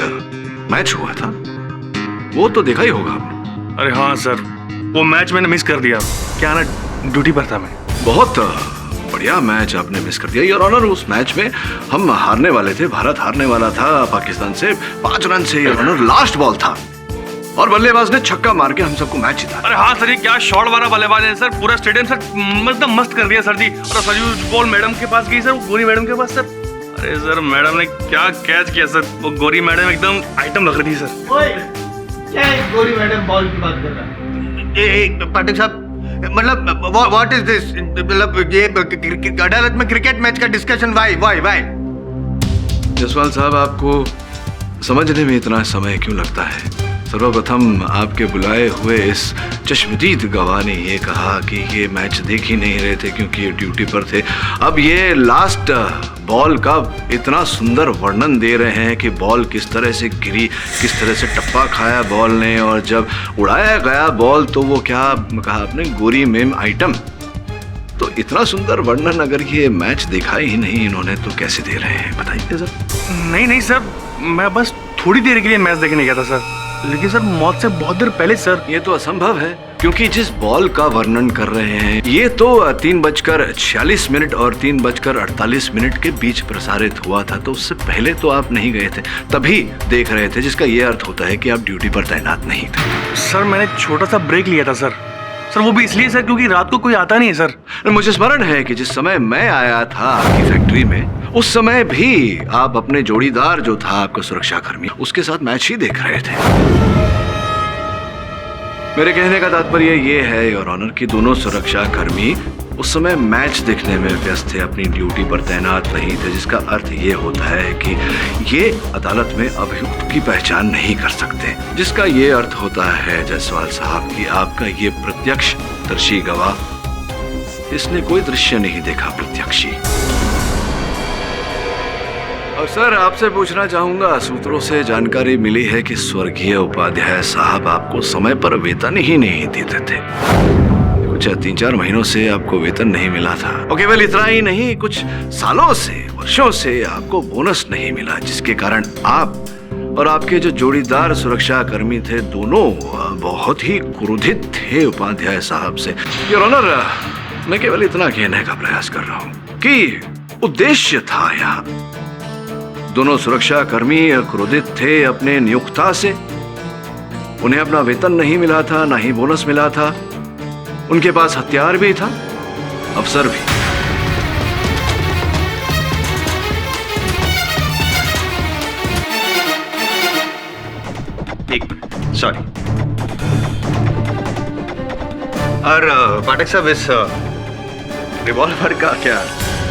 मैच हुआ था वो तो देखा ही होगा आपने। अरे हाँ सर, वो मैच मैंने मिस कर दिया। क्या ना, ड्यूटी पर था मैं। बहुत बढ़िया मैच आपने मिस कर दिया योर ऑनर। उस मैच में हम हारने वाले थे, भारत हारने वाला था पाकिस्तान से 5 रन से योर ऑनर। लास्ट बॉल था और बल्लेबाज ने छक्का मार के हम सबको मैच जीता। अरे हाँ सर, ये क्या शॉट वाला बल्लेबाज है सर। पूरा स्टेडियम सर एकदम मस्त कर दिया सर जी। और सर बॉल मैडम के पास गई सर, वो गोरी मैडम के पास सर। अरे सर, मैडम ने क्या कैच किया सर। वो गोरी मैडम एकदम आइटम लग रही थी सर। क्या गोरी मैडम बॉल की बात कर रहा है? पाठक साहब, मतलब व्हाट इज दिस? मतलब ये अदालत में क्रिकेट मैच का डिस्कशन? वाई? जायसवाल साहब, आपको समझने में इतना समय क्यों लगता है? सर्वप्रथम आपके बुलाए हुए इस चश्मदीद गवाह ने ये कहा कि ये मैच देख ही नहीं रहे थे क्योंकि ये ड्यूटी पर थे। अब ये लास्ट बॉल का इतना सुंदर वर्णन दे रहे हैं कि बॉल किस तरह से गिरी, किस तरह से टप्पा खाया बॉल ने, और जब उड़ाया गया बॉल तो वो क्या कहा आपने, गोरी मेम आइटम। तो इतना सुंदर वर्णन अगर ये मैच देखा ही नहीं इन्होंने तो कैसे दे रहे हैं, बताइए सर। नहीं सर, मैं बस थोड़ी देर के लिए मैच देखने गया था सर। लेकिन सर, मौत से बहुत देर पहले सर। ये तो असंभव है क्योंकि जिस बॉल का वर्णन कर रहे हैं ये तो 3:46 और 3:48 के बीच प्रसारित हुआ था। तो उससे पहले तो आप नहीं गए थे, तभी देख रहे थे, जिसका ये अर्थ होता है कि आप ड्यूटी पर तैनात नहीं थे। सर, मैंने छोटा सा ब्रेक लिया था सर। वो भी इसलिए सर क्योंकि रात को कोई आता नहीं है सर। मुझे स्मरण है कि जिस समय मैं आया था आपकी फैक्ट्री में, उस समय भी आप अपने जोड़ीदार जो था आपका सुरक्षा कर्मी, उसके साथ मैच ही देख रहे थे। मेरे कहने का तात्पर्य ये है योर ऑनर कि दोनों सुरक्षा कर्मी उस समय मैच देखने में व्यस्त थे, अपनी ड्यूटी पर तैनात नहीं थे, जिसका अर्थ ये होता है कि ये अदालत में अभियुक्त की पहचान नहीं कर सकते, जिसका ये अर्थ होता है जायसवाल साहब कि आपका ये प्रत्यक्षदर्शी गवाह, इसने कोई दृश्य नहीं देखा प्रत्यक्षी। और सर, आपसे पूछना चाहूंगा, सूत्रों से जानकारी मिली है कि स्वर्गीय उपाध्याय साहब आपको समय पर वेतन ही नहीं देते थे। कुछ 3-4 महीनों से आपको वेतन नहीं मिला था, और केवल इतना ही नहीं, कुछ सालों से, वर्षों से आपको बोनस नहीं मिला, जिसके कारण आप और आपके जो जोड़ीदार सुरक्षा कर्मी थे दोनों बहुत ही क्रोधित थे उपाध्याय साहब से। योर ऑनर, मैं केवल इतना कहने का प्रयास कर रहा हूँ कि उद्देश्य था यहाँ। दोनों सुरक्षा कर्मी क्रोधित थे अपने नियुक्ता से, उन्हें अपना वेतन नहीं मिला था, ना ही बोनस मिला था, उनके पास हथियार भी था, अफसर भी। एक मिनट, सॉरी। और पाठक साहब, इस रिवॉल्वर का क्या?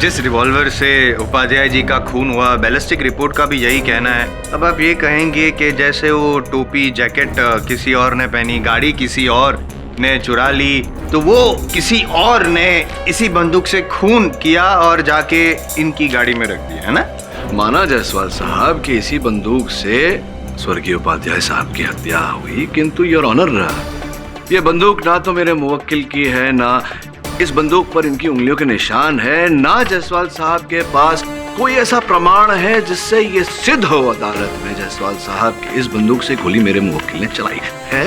जिस रिवॉल्वर से उपाध्याय जी का खून हुआ, बैलिस्टिक रिपोर्ट का भी यही कहना है। अब आप ये कहेंगे कि जैसे वो टोपी जैकेट किसी और ने पहनी, गाड़ी किसी और ने चुरा ली, तो वो किसी और ने इसी बंदूक से खून किया और जाके इनकी गाड़ी में रख दिया, है ना? माना जायसवाल साहब कि इसी बंदूक से स्वर्गीय उपाध्याय साहब की हत्या हुई, किंतु योर ऑनर, ये बंदूक ना तो मेरे मुवक्किल की है, ना इस बंदूक पर इनकी उंगलियों के निशान है, ना जायसवाल साहब के पास कोई ऐसा प्रमाण है जिससे ये सिद्ध हो अदालत में जायसवाल साहब की इस बंदूक से गोली मेरे मुवक्किल ने चलाई है?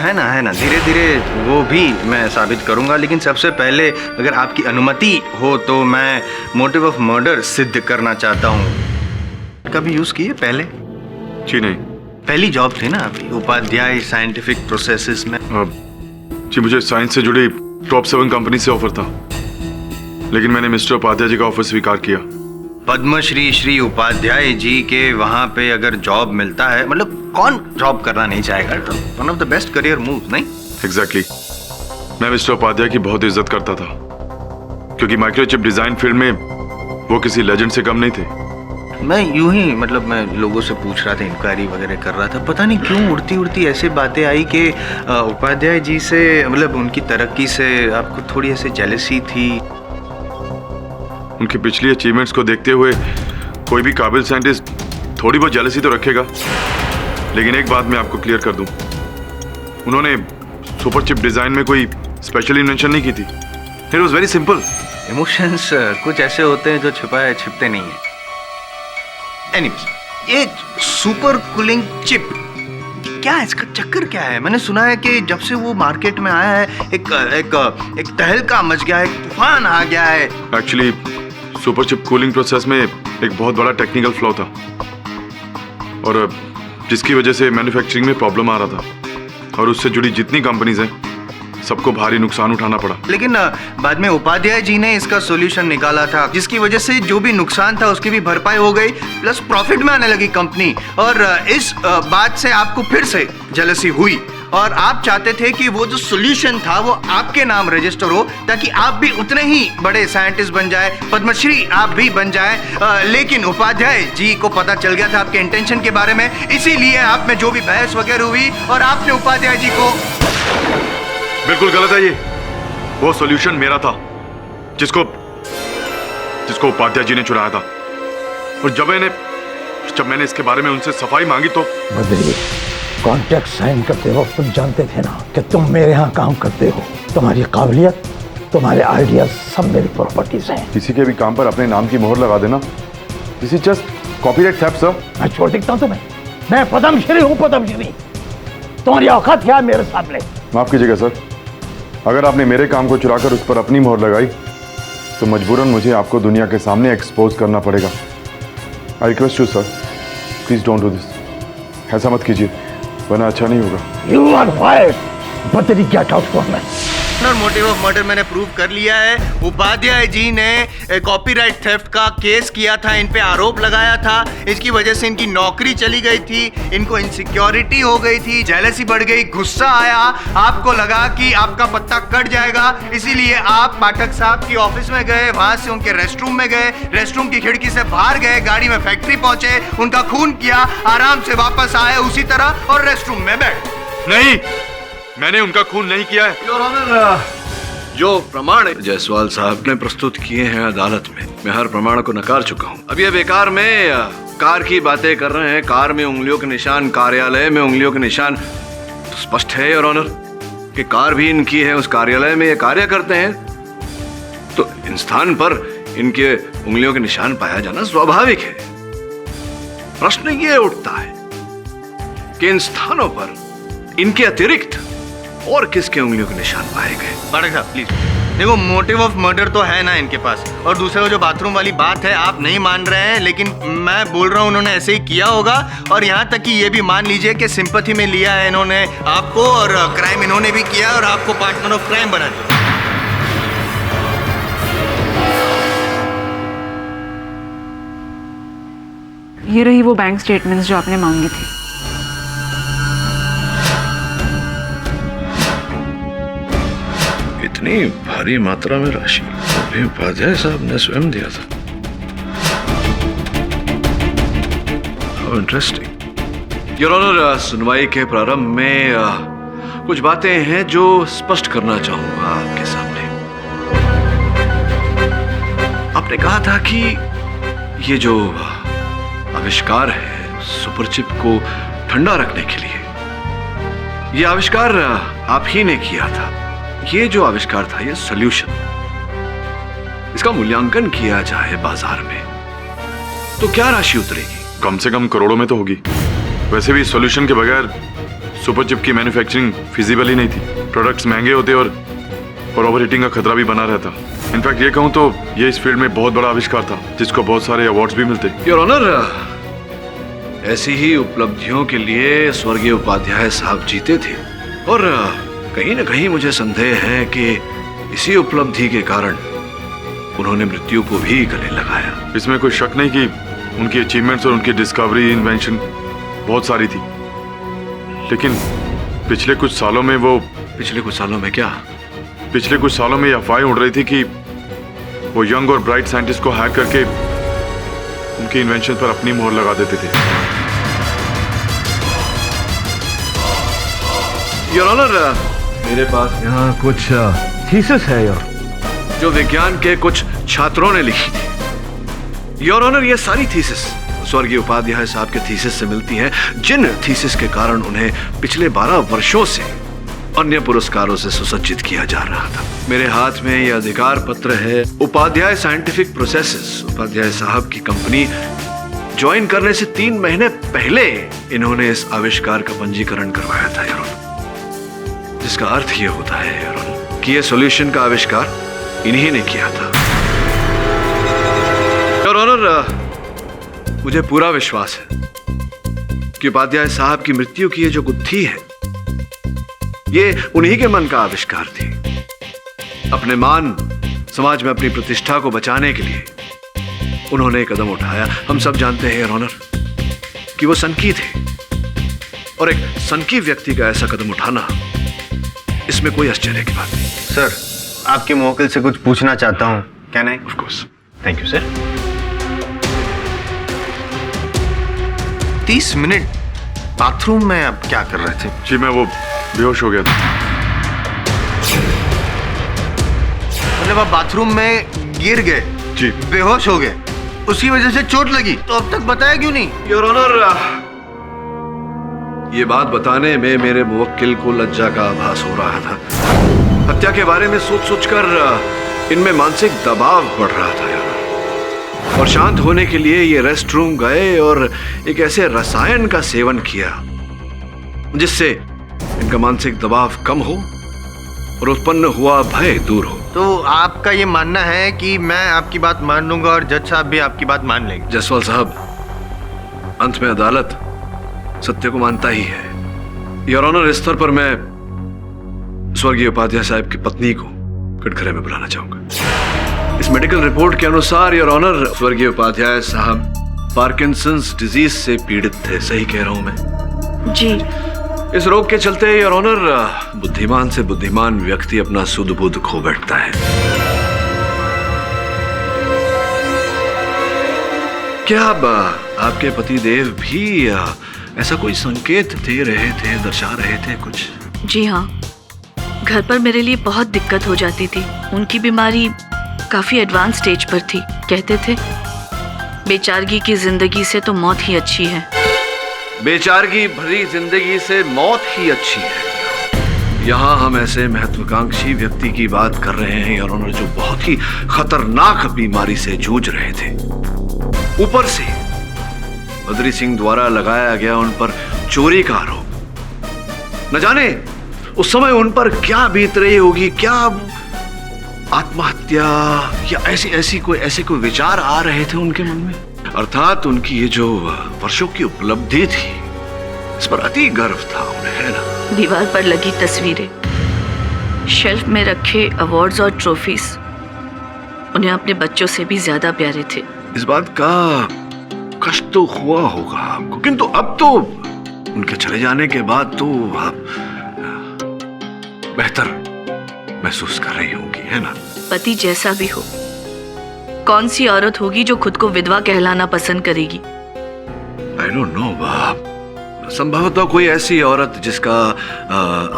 है ना, धीरे धीरे वो भी मैं साबित करूंगा, लेकिन सबसे पहले अगर आपकी अनुमति हो तो मैं मोटिव ऑफ मर्डर सिद्ध करना चाहता हूँ। कभी यूज किए पहले? जी नहीं। पहली जॉब थी ना आपकी उपाध्याय साइंटिफिक प्रोसेसेस में? जी मुझे साइंस से जुड़ी टॉप 7 कंपनी से ऑफर था, लेकिन मैंने मिस्टर उपाध्याय जी का ऑफर स्वीकार किया। पद्मश्री श्री उपाध्याय जी के वहां पे अगर जॉब मिलता है, मतलब कौन जॉब करना नहीं चाहेगा? One of the best career move, नहीं? एग्जैक्टली। मैं मिस्टर उपाध्याय की बहुत इज्जत करता था, क्योंकि माइक्रोचिप डिजाइन फील्ड में वो किसी लेजेंड से कम नहीं थे। मैं यूं ही मतलब मैं लोगों से पूछ रहा था, इंक्वायरी वगैरह कर रहा था, पता नहीं क्यों उड़ती उड़ती ऐसी बातें आई कि उपाध्याय जी से, मतलब उनकी तरक्की से आपको थोड़ी ऐसे जेलसी थी। उनकी पिछली अचीवमेंट्स को देखते हुए कोई भी काबिल साइंटिस्ट थोड़ी बहुत जेलसी तो रखेगा, लेकिन एक बात मैं आपको क्लियर कर दूं, उन्होंने सुपर चिप डिजाइन में कोई स्पेशल इन्वेंशन नहीं की थी। It was very simple. Emotions कुछ ऐसे होते हैं जो छुपाए छिपते नहीं है। एनीवेज, ये सुपर कूलिंग चिप क्या है, इसका चक्कर क्या है? मैंने सुना है कि जब से वो मार्केट में आया है एक तहलका मच गया है, एक तूफान आ गया है। Actually super chip cooling process में एक बहुत बड़ा टेक्निकल फ्लॉ था, और जिसकी वजह से मैन्युफैक्चरिंग में प्रॉब्लम आ रहा था, और उससे जुड़ी जितनी कंपनीज हैं सबको भारी नुकसान उठाना पड़ा। लेकिन बाद में उपाध्याय जी ने इसका सॉल्यूशन निकाला था, जिसकी वजह से जो भी नुकसान था उसकी भी भरपाई हो गई, प्लस प्रॉफिट में आने लगी कंपनी। और इस बात से आपको फिर से जेलसी हुई, और आप चाहते थे कि वो जो सॉल्यूशन था वो आपके नाम रजिस्टर हो, ताकि आप भी उतने ही बड़े साइंटिस्ट बन जाए, पद्मश्री आप भी बन जाए। लेकिन उपाध्याय जी को पता चल गया था आपके इंटेंशन के बारे में, इसीलिए आप में जो भी बहस वगैरह हुई और आपने उपाध्याय जी को। बिल्कुल गलत है ये। वो सॉल्यूशन मेरा था, जिसको उपाध्याय जी ने चुराया था। और जब मैंने इसके बारे में उनसे सफाई मांगी तो बद्री, कॉन्ट्रैक्ट साइन करते वक्त तुम जानते थे ना कि तुम मेरे यहाँ काम करते हो। तुम्हारी काबिलियत, तुम्हारे आइडिया सब मेरी प्रॉपर्टीज हैं। किसी के भी काम पर अपने नाम की मोहर लगा देना, this is just copyright theft sir. मैं छोड़ देता हूँ तुम्हें, मैं पद्मश्री हूँ, पद्मश्री। तुम्हारी औकात क्या मेरे सामने? माफ कीजिएगा सर, अगर आपने मेरे काम को चुराकर उस पर अपनी मोहर लगाई तो मजबूरन मुझे आपको दुनिया के सामने एक्सपोज करना पड़ेगा। I request you sir, please don't do this. ऐसा मत कीजिए, वरना अच्छा नहीं होगा। You are fired. Badri, get out from me. Motive of murder मैंने प्रूव कर लिया है। उपाध्याय जी ने कॉपीराइट थेफ्ट का केस किया था, इन पे आरोप लगाया था, इसकी वजह से इनकी नौकरी चली गई थी, इनको इनसिक्योरिटी हो गई थी, जेलसी बढ़ गई, गुस्सा आया, आपको लगा कि आपका पत्ता कट जाएगा, इसीलिए आप पाठक साहब की ऑफिस में गए, वहां से उनके रेस्टरूम में गए, रेस्टरूम की खिड़की से बाहर गए, गाड़ी में फैक्ट्री पहुंचे, उनका खून किया, आराम से वापस आए उसी तरह और रेस्टरूम में बैठ। नहीं, मैंने उनका खून नहीं किया है। योर ऑनर, जो प्रमाण जायसवाल साहब ने प्रस्तुत किए हैं अदालत में, मैं हर प्रमाण को नकार चुका हूँ। अब ये बेकार में कार की बातें कर रहे हैं, कार में उंगलियों के निशान, कार्यालय में उंगलियों के निशान, तो स्पष्ट है योर ऑनर कि कार भी इनकी है, उस कार्यालय में ये कार्य करते हैं, तो इन स्थान पर इनके उंगलियों के निशान पाया जाना स्वाभाविक है। प्रश्न ये उठता है कि इन स्थानों पर इनके अतिरिक्त और किसके उंगलियों के निशान पाए गए? पाठक साहब प्लीज देखो, मोटिव ऑफ मर्डर तो है ना इनके पास, और दूसरा जो बाथरूम वाली बात है आप नहीं मान रहे हैं, लेकिन मैं बोल रहा हूँ उन्होंने ऐसे ही किया होगा, और यहाँ तक कि ये भी मान लीजिए कि सिंपैथी में लिया है इन्होंने आपको, और क्राइम इन्होंने भी किया और आपको पार्टनर ऑफ क्राइम बना दिया। ये रही वो बैंक स्टेटमेंट्स जो आपने मांगी थी। इतनी भारी मात्रा में राशि अभी उपाध्याय साहब ने स्वयं दिया था। How interesting. योर ऑनर, सुनवाई के प्रारंभ में कुछ बातें हैं जो स्पष्ट करना चाहूंगा आपके सामने। आपने कहा था कि ये जो आविष्कार है सुपर चिप को ठंडा रखने के लिए, ये आविष्कार आप ही ने किया था। ये जो आविष्कार था, ये सॉल्यूशन, इसका मूल्यांकन किया जाए बाजार में तो क्या राशि उतरेगी? कम से कम करोड़ों में तो होगी। वैसे भी सॉल्यूशन के बगैर सुपर चिप की मैन्युफैक्चरिंग फिजिबल ही नहीं थी। प्रोडक्ट्स महंगे होते और ओवर हीटिंग का खतरा भी बना रहता। इनफैक्ट ये कहूँ तो ये इस फील्ड में बहुत बड़ा आविष्कार था जिसको बहुत सारे अवार्ड्स भी मिलते। योर ऑनर, ऐसी ही उपलब्धियों के लिए स्वर्गीय उपाध्याय साहब जीते थे और कहीं न कहीं मुझे संदेह है कि इसी उपलब्धि के कारण उन्होंने मृत्यु को भी गले लगाया। इसमें कोई शक नहीं कि उनकी अचीवमेंट्स और उनकी डिस्कवरी, इन्वेंशन बहुत सारी थी, लेकिन पिछले कुछ सालों में क्या? पिछले कुछ सालों में अफवाहें उड़ रही थी कि वो यंग और ब्राइट साइंटिस्ट को हैक करके उनके इन्वेंशन पर अपनी मोहर लगा देते थे। योर ऑनर, मेरे पास यहाँ कुछ थीसिस है जो विज्ञान के कुछ छात्रों ने लिखी थी। योर ऑनर, ये सारी थीसिस स्वर्गीय उपाध्याय साहब के थीसिस से मिलती हैं, जिन थीसिस के कारण उन्हें पिछले 12 वर्षों से अन्य पुरस्कारों से सुसज्जित किया जा रहा था। मेरे हाथ में यह अधिकार पत्र है उपाध्याय साइंटिफिक प्रोसेसेस। उपाध्याय साहब की कंपनी ज्वाइन करने से 3 महीने पहले इन्होंने इस आविष्कार का पंजीकरण करवाया था योर ऑनर, जिसका अर्थ यह होता है योर ऑनर कि यह सॉल्यूशन का आविष्कार इन्हीं ने किया था। योर ऑनर, मुझे पूरा विश्वास है कि उपाध्याय साहब की मृत्यु की ये जो गुत्थी है, ये उन्हीं के मन का आविष्कार थी। अपने मान, समाज में अपनी प्रतिष्ठा को बचाने के लिए उन्होंने कदम उठाया। हम सब जानते हैं योर ऑनर कि वो सनकी थे और एक सनकी व्यक्ति का ऐसा कदम उठाना, इसमें कोई आश्चर्य की बात नहीं। सर, आपके मुवक्किल से कुछ पूछना चाहता हूँ, क्या नहीं? Of course. Thank you sir. 30 minute bathroom में आप क्या कर रहे थे? जी मैं वो बेहोश हो गया था। मतलब आप बाथरूम में गिर गए? जी। बेहोश हो गए, उसकी वजह से चोट लगी, तो अब तक बताया क्यों नहीं? योर ऑनर, ये बात बताने में मेरे मुवक्किल को लज्जा का आभास हो रहा था। हत्या के बारे में सोच-सोचकर इनमें मानसिक दबाव बढ़ रहा था यार। और शांत होने के लिए ये रेस्ट रूम गए और एक ऐसे रसायन का सेवन किया जिससे इनका मानसिक दबाव कम हो और उत्पन्न हुआ भय दूर हो। तो आपका ये मानना है कि मैं आपकी बात मान लूंगा और जज साहब भी आपकी बात मान लेंगे? जायसवाल साहब, अंत में अदालत सत्य को मानता ही है। योर ऑनर, इस स्तर पर मैं स्वर्गीय उपाध्याय साहब की पत्नी को कटघरे में बुलाना चाहूंगा। इस मेडिकल रिपोर्ट के अनुसार योर ऑनर, स्वर्गीय उपाध्याय साहब पार्किंसंस डिजीज से पीड़ित थे। सही कह रहा हूं मैं? जी। इस रोग के चलते योर ऑनर, बुद्धिमान से बुद्धिमान व्यक्ति अपना सुध बुध खो बैठता है। क्या अब आपके पतिदेव भी ऐसा कोई संकेत दे रहे थे, दर्शा रहे थे कुछ? जी हाँ, घर पर मेरे लिए बहुत दिक्कत हो जाती थी। उनकी बीमारी काफी एडवांस स्टेज पर थी। कहते थे बेचारगी की जिंदगी से तो मौत ही अच्छी है। बेचारगी भरी जिंदगी से मौत ही अच्छी है। यहाँ हम ऐसे महत्वाकांक्षी व्यक्ति की बात कर रहे हैं योर ऑनर, जो बहुत ही खतरनाक बीमारी से जूझ रहे थे। ऊपर से बद्री सिंह द्वारा लगाया गया उन पर चोरी का आरोप। न जाने उस समय उन पर क्या बीत रही होगी, क्या आत्महत्या या ऐसे कोई विचार आ रहे थे उनके मन में। अर्थात उनकी ये जो वर्षों की उपलब्धि थी, इस पर अति गर्व था उन्हें, है ना? दीवार पर लगी तस्वीरें, शेल्फ में रखे अवार्ड्स और ट्रॉफीज उन्हें अपने बच्चों से भी ज्यादा प्यारे थे। इस बात का कष्ट तो हुआ होगा आपको, किंतु अब तो उनके चले जाने के बाद तो आप बेहतर महसूस कर रही होंगी, है ना? पति जैसा भी हो, कौन सी औरत होगी जो खुद को विधवा कहलाना पसंद करेगी? I don't know, संभवतः कोई ऐसी औरत जिसका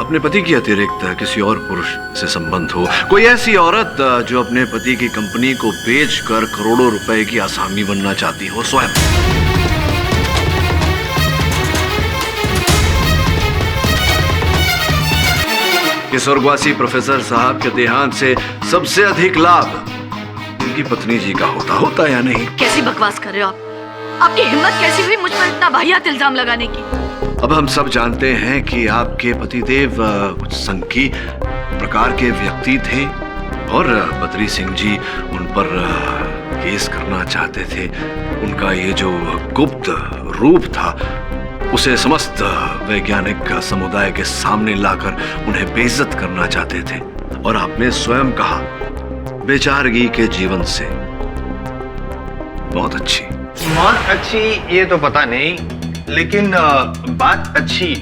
अपने पति के अतिरिक्त किसी और पुरुष से संबंध हो। कोई ऐसी औरत जो अपने पति की कंपनी को बेचकर करोड़ों रुपए की आसामी बनना चाहती हो स्वयं। कि स्वर्गवासी प्रोफेसर साहब के देहांत से सबसे अधिक लाभ उनकी पत्नी जी का होता या नहीं? कैसी बकवास कर रहे हो आप? आपकी हिम्मत कैसी हुई मुझ पर इतना वाहियात इल्जाम लगाने की? अब हम सब जानते हैं कि आपके पतिदेव कुछ संकी प्रकार के व्यक्ति थे और बद्री सिंह जी उन पर केस करना चाहते थे। उनका ये जो गुप्त रूप था उसे समस्त वैज्ञानिक समुदाय के सामने लाकर उन्हें बेइज्जत करना चाहते थे। और आपने स्वयं कहा बेचारगी के जीवन से बहुत अच्छी। बहुत अच्छी ये तो पता नहीं, लेकिन बात अच्छी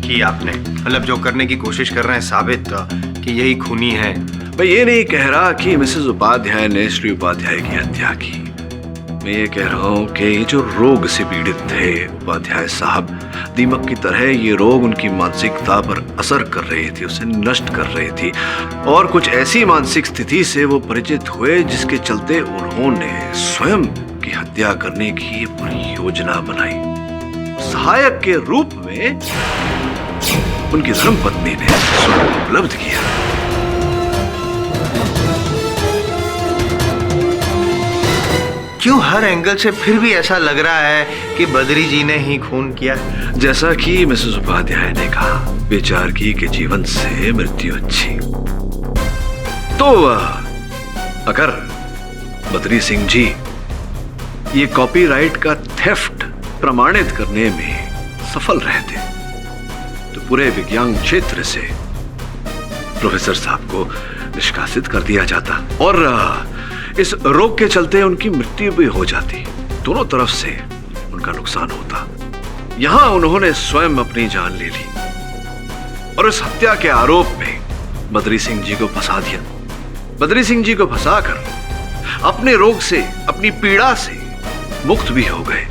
की आपने। मतलब जो करने की कोशिश कर रहे हैं साबित कि यही खूनी है। मैं ये नहीं कह रहा कि मिसेस उपाध्याय ने श्री उपाध्याय की हत्या की। मैं ये कह रहा हूँ कि ये जो रोग से पीड़ित थे उपाध्याय साहब, दीमक की तरह ये रोग उनकी मानसिकता पर असर कर रही थी, उसे नष्ट कर रही थी। और कुछ ऐसी मानसिक स्थिति से वो परिचित हुए जिसके चलते उन्होंने स्वयं की हत्या करने की पूरी योजना बनाई। सहायक के रूप में उनकी धर्मपत्नी ने स्वयं उपलब्ध किया। क्यों हर एंगल से फिर भी ऐसा लग रहा है कि बद्री जी ने ही खून किया? जैसा कि मिसेस उपाध्याय ने कहा, बेचारगी के जीवन से मृत्यु अच्छी। तो अगर बद्री सिंह जी ये कॉपीराइट का थेफ्ट प्रमाणित करने में सफल रहते तो पूरे विज्ञान क्षेत्र से प्रोफेसर साहब को निष्कासित कर दिया जाता और इस रोग के चलते उनकी मृत्यु भी हो जाती। दोनों तरफ से उनका नुकसान होता। यहां उन्होंने स्वयं अपनी जान ले ली और इस हत्या के आरोप में बद्री सिंह जी को फंसा दिया। बद्री सिंह जी को फंसाकर अपने रोग से, अपनी पीड़ा से मुक्त भी हो गए।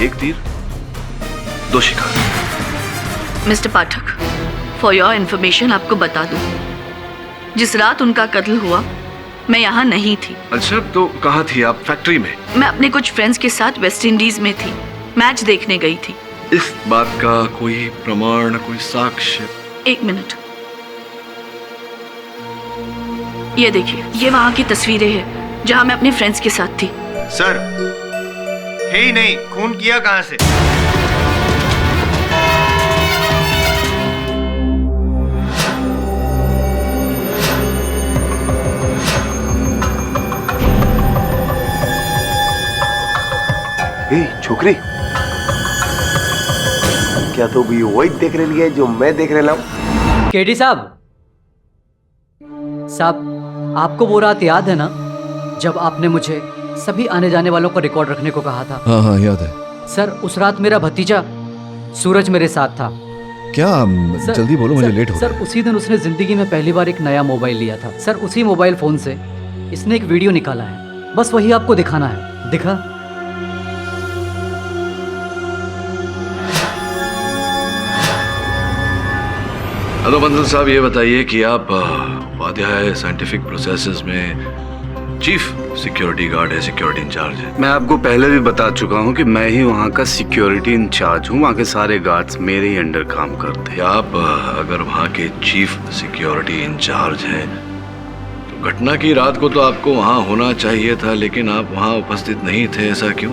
एक तीर दो शिकार। Mister Pathak, for your information आपको बता दूं, जिस रात उनका कत्ल हुआ मैं यहाँ नहीं थी। अच्छा, तो कहाँ थी आप? फैक्ट्री में? मैं अपने कुछ फ्रेंड्स के साथ वेस्ट इंडीज में थी, मैच देखने गई थी। इस बात का कोई प्रमाण, कोई साक्ष्य? एक मिनट, ये देखिए, ये वहाँ की तस्वीरें हैं जहाँ मैं अपने फ्रेंड्स के साथ थी। सर, है ही नहीं, खून किया कहाँ से? छोकरी, क्या तो भी वही देख रही है जो मैं देख रहा हूँ? केडी साहब, आपको वो रात याद है ना जब आपने मुझे सभी आने जाने वालों का रिकॉर्ड रखने को कहा था? हाँ याद है सर, उस रात मेरा भतीजा सूरज मेरे साथ था। क्या? जल्दी बोलो, मुझे लेट हो सर, उसी दिन उसने जिंदगी में पहली बार एक नया मोबाइल लिया था। सर, उसी मोबाइल फोन से इसने एक वीडियो निकाला है, बस वही आपको दिखाना है। दिखा? हेलो बंदल साहब, ये बताइए कि आप उपाध्याय साइंटिफिक प्रोसेसेस में चीफ सिक्योरिटी गार्ड है, सिक्योरिटी इंचार्ज है? मैं आपको पहले भी बता चुका हूँ कि मैं ही वहाँ का सिक्योरिटी इंचार्ज हूँ। वहाँ के सारे गार्ड्स मेरे ही अंडर काम करते हैं। आप अगर वहाँ के चीफ सिक्योरिटी इंचार्ज हैं तो घटना की रात को तो आपको वहाँ होना चाहिए था, लेकिन आप वहाँ उपस्थित नहीं थे, ऐसा क्यों?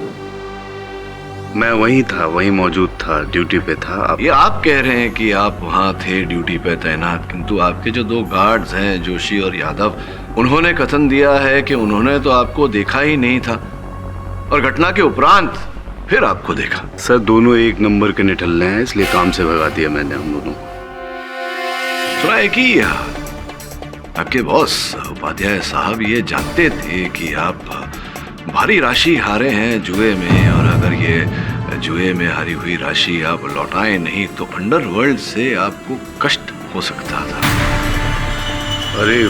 मैं वहीं था, वहीं मौजूद था, ड्यूटी पे था। ये आप कह रहे हैं कि आप वहाँ थे ड्यूटी पे तैनात, किंतु आपके जो दो गार्ड्स हैं जोशी और यादव, उन्होंने कथन दिया है कि उन्होंने तो आपको देखा ही नहीं था और घटना के उपरांत फिर आपको देखा। सर, दोनों एक नंबर के निठल्ले हैं, इसलिए काम से भगा दिया मैंने हम दोनों को। सुना है कि आपके बॉस उपाध्याय साहब ये जानते थे कि आप भारी राशि हारे हैं जुए में, और अगर ये जुए में हारी हुई राशि आप लौटाएं नहीं तो अंडरवर्ल्ड से आपको कष्ट हो सकता था। अरे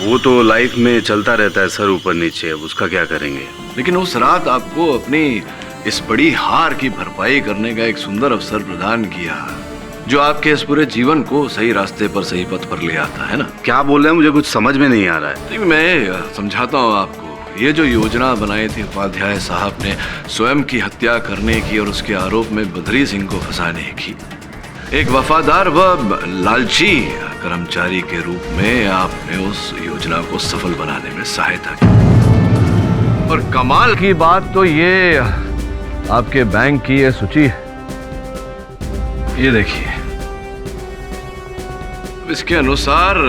वो तो लाइफ में चलता रहता है सर, ऊपर नीचे, अब उसका क्या करेंगे। लेकिन उस रात आपको अपनी इस बड़ी हार की भरपाई करने का एक सुंदर अवसर प्रदान किया जो आपके इस पूरे जीवन को सही रास्ते पर, सही पथ पर ले आता है ना? क्या बोल रहे हैं, मुझे कुछ समझ में नहीं आ रहा है। मैं समझाता हूँ आपको। ये जो योजना बनाई थी उपाध्याय साहब ने स्वयं की हत्या करने की और उसके आरोप में बद्री सिंह को फंसाने की, एक वफादार व लालची कर्मचारी के रूप में आपने उस योजना को सफल बनाने में सहायता की। और कमाल की बात तो ये आपके बैंक की ये सूची है, ये देखिए। इसके अनुसार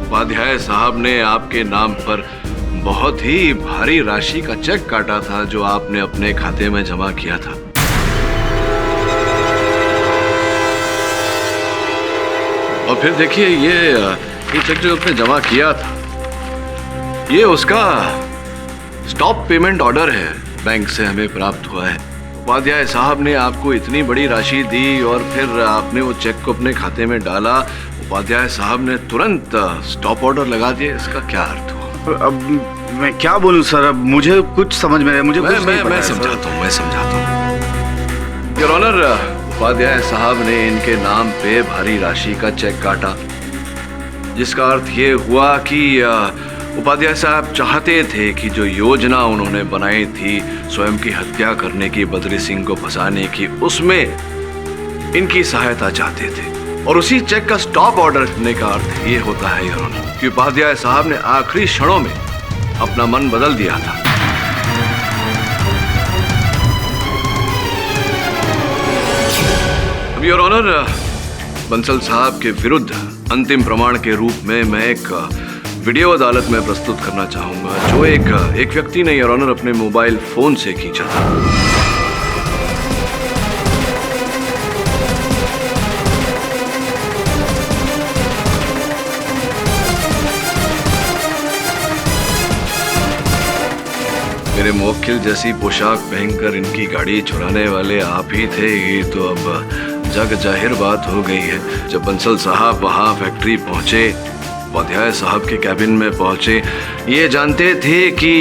उपाध्याय साहब ने आपके नाम पर बहुत ही भारी राशि का चेक काटा था जो आपने अपने खाते में जमा किया था। और फिर देखिए ये चेक जो आपने जमा किया था, ये उसका स्टॉप पेमेंट ऑर्डर है, बैंक से हमें प्राप्त हुआ है। उपाध्याय साहब ने आपको इतनी बड़ी राशि दी और फिर आपने वो चेक को अपने खाते में डाला, उपाध्याय साहब ने तुरंत स्टॉप ऑर्डर लगा दिया। इसका क्या अर्थ हुआ? अब मैं क्या बोलूं सर, अब मुझे कुछ समझ में मुझे कुछ नहीं पता मैं समझाता हूँ। योर ऑनर, उपाध्याय साहब ने इनके नाम पे भारी राशि का चेक काटा, जिसका अर्थ ये हुआ कि उपाध्याय साहब चाहते थे कि जो योजना उन्होंने बनाई थी स्वयं की हत्या करने की, बद्री सिंह को फंसाने की, उसमें इनकी सहायता चाहते थे। और उसी चेक का स्टॉप ऑर्डर करने का अर्थ ये होता है योर ऑनर कि उपाध्याय साहब ने आखिरी क्षणों में अपना मन बदल दिया था। अब योर ऑनर, बंसल साहब के विरुद्ध अंतिम प्रमाण के रूप में मैं एक वीडियो अदालत में प्रस्तुत करना चाहूंगा जो एक व्यक्ति ने योर ऑनर अपने मोबाइल फोन से खींचा था। मेरे मुवक्किल जैसी पोशाक पहनकर इनकी गाड़ी चुराने वाले आप ही थे, ये तो अब जग जाहिर बात हो गई है। जब बंसल साहब वहाँ फैक्ट्री पहुँचे, उपाध्याय साहब के कैबिन में पहुँचे, ये जानते थे कि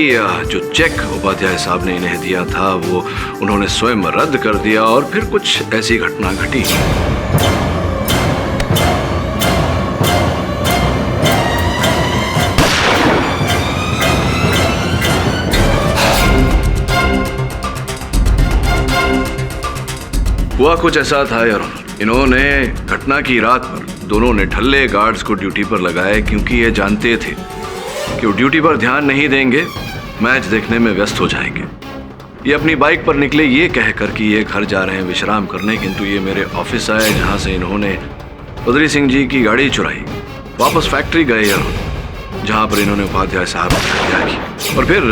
जो चेक उपाध्याय साहब ने इन्हें दिया था वो उन्होंने स्वयं रद्द कर दिया और फिर कुछ ऐसी घटना घटी। हुआ कुछ ऐसा था यार, इन्होंने घटना की रात पर दोनों ने ढल्ले गार्ड्स को ड्यूटी पर लगाए क्योंकि ये जानते थे कि वो ड्यूटी पर ध्यान नहीं देंगे, मैच देखने में व्यस्त हो जाएंगे। ये अपनी बाइक पर निकले ये कहकर कि ये घर जा रहे हैं विश्राम करने, किंतु ये मेरे ऑफिस आए जहाँ से इन्होंने बद्री सिंह जी की गाड़ी चुराई। वापस फैक्ट्री गए यार, जहाँ पर इन्होंने उपाध्याय साहब की हत्या की, और फिर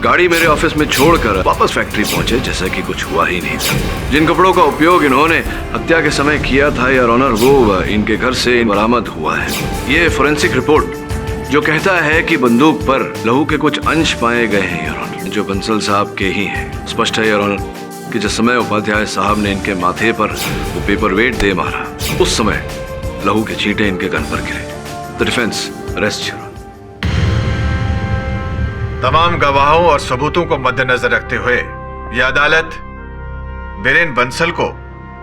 गाड़ी मेरे ऑफिस में छोड़कर वापस फैक्ट्री पहुंचे जैसे कि कुछ हुआ ही नहीं था। जिन कपड़ों का उपयोग इन्होंने हत्या के समय किया था यार ऑनर, वो इनके घर से बरामद हुआ है। ये फोरेंसिक रिपोर्ट जो कहता है कि बंदूक पर लहू के कुछ अंश पाए गए हैं यार ऑनर, जो बंसल साहब के ही हैं। स्पष्ट है यार ऑनर कि जिस समय उपाध्याय साहब ने इनके माथे पर वो पेपर वेट दे मारा, उस समय लहू के छींटे इनके कान पर गिरे। The defence arrest. तमाम गवाहों और सबूतों को मद्देनजर रखते हुए यह अदालत वीरेन बंसल को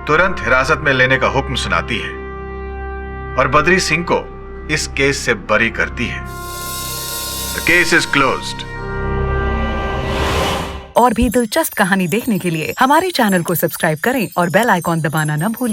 तुरंत हिरासत में लेने का हुक्म सुनाती है और बद्री सिंह को इस केस से बरी करती है। The case is closed. और भी दिलचस्प कहानी देखने के लिए हमारे चैनल को सब्सक्राइब करें और बेल आइकॉन दबाना न भूलें।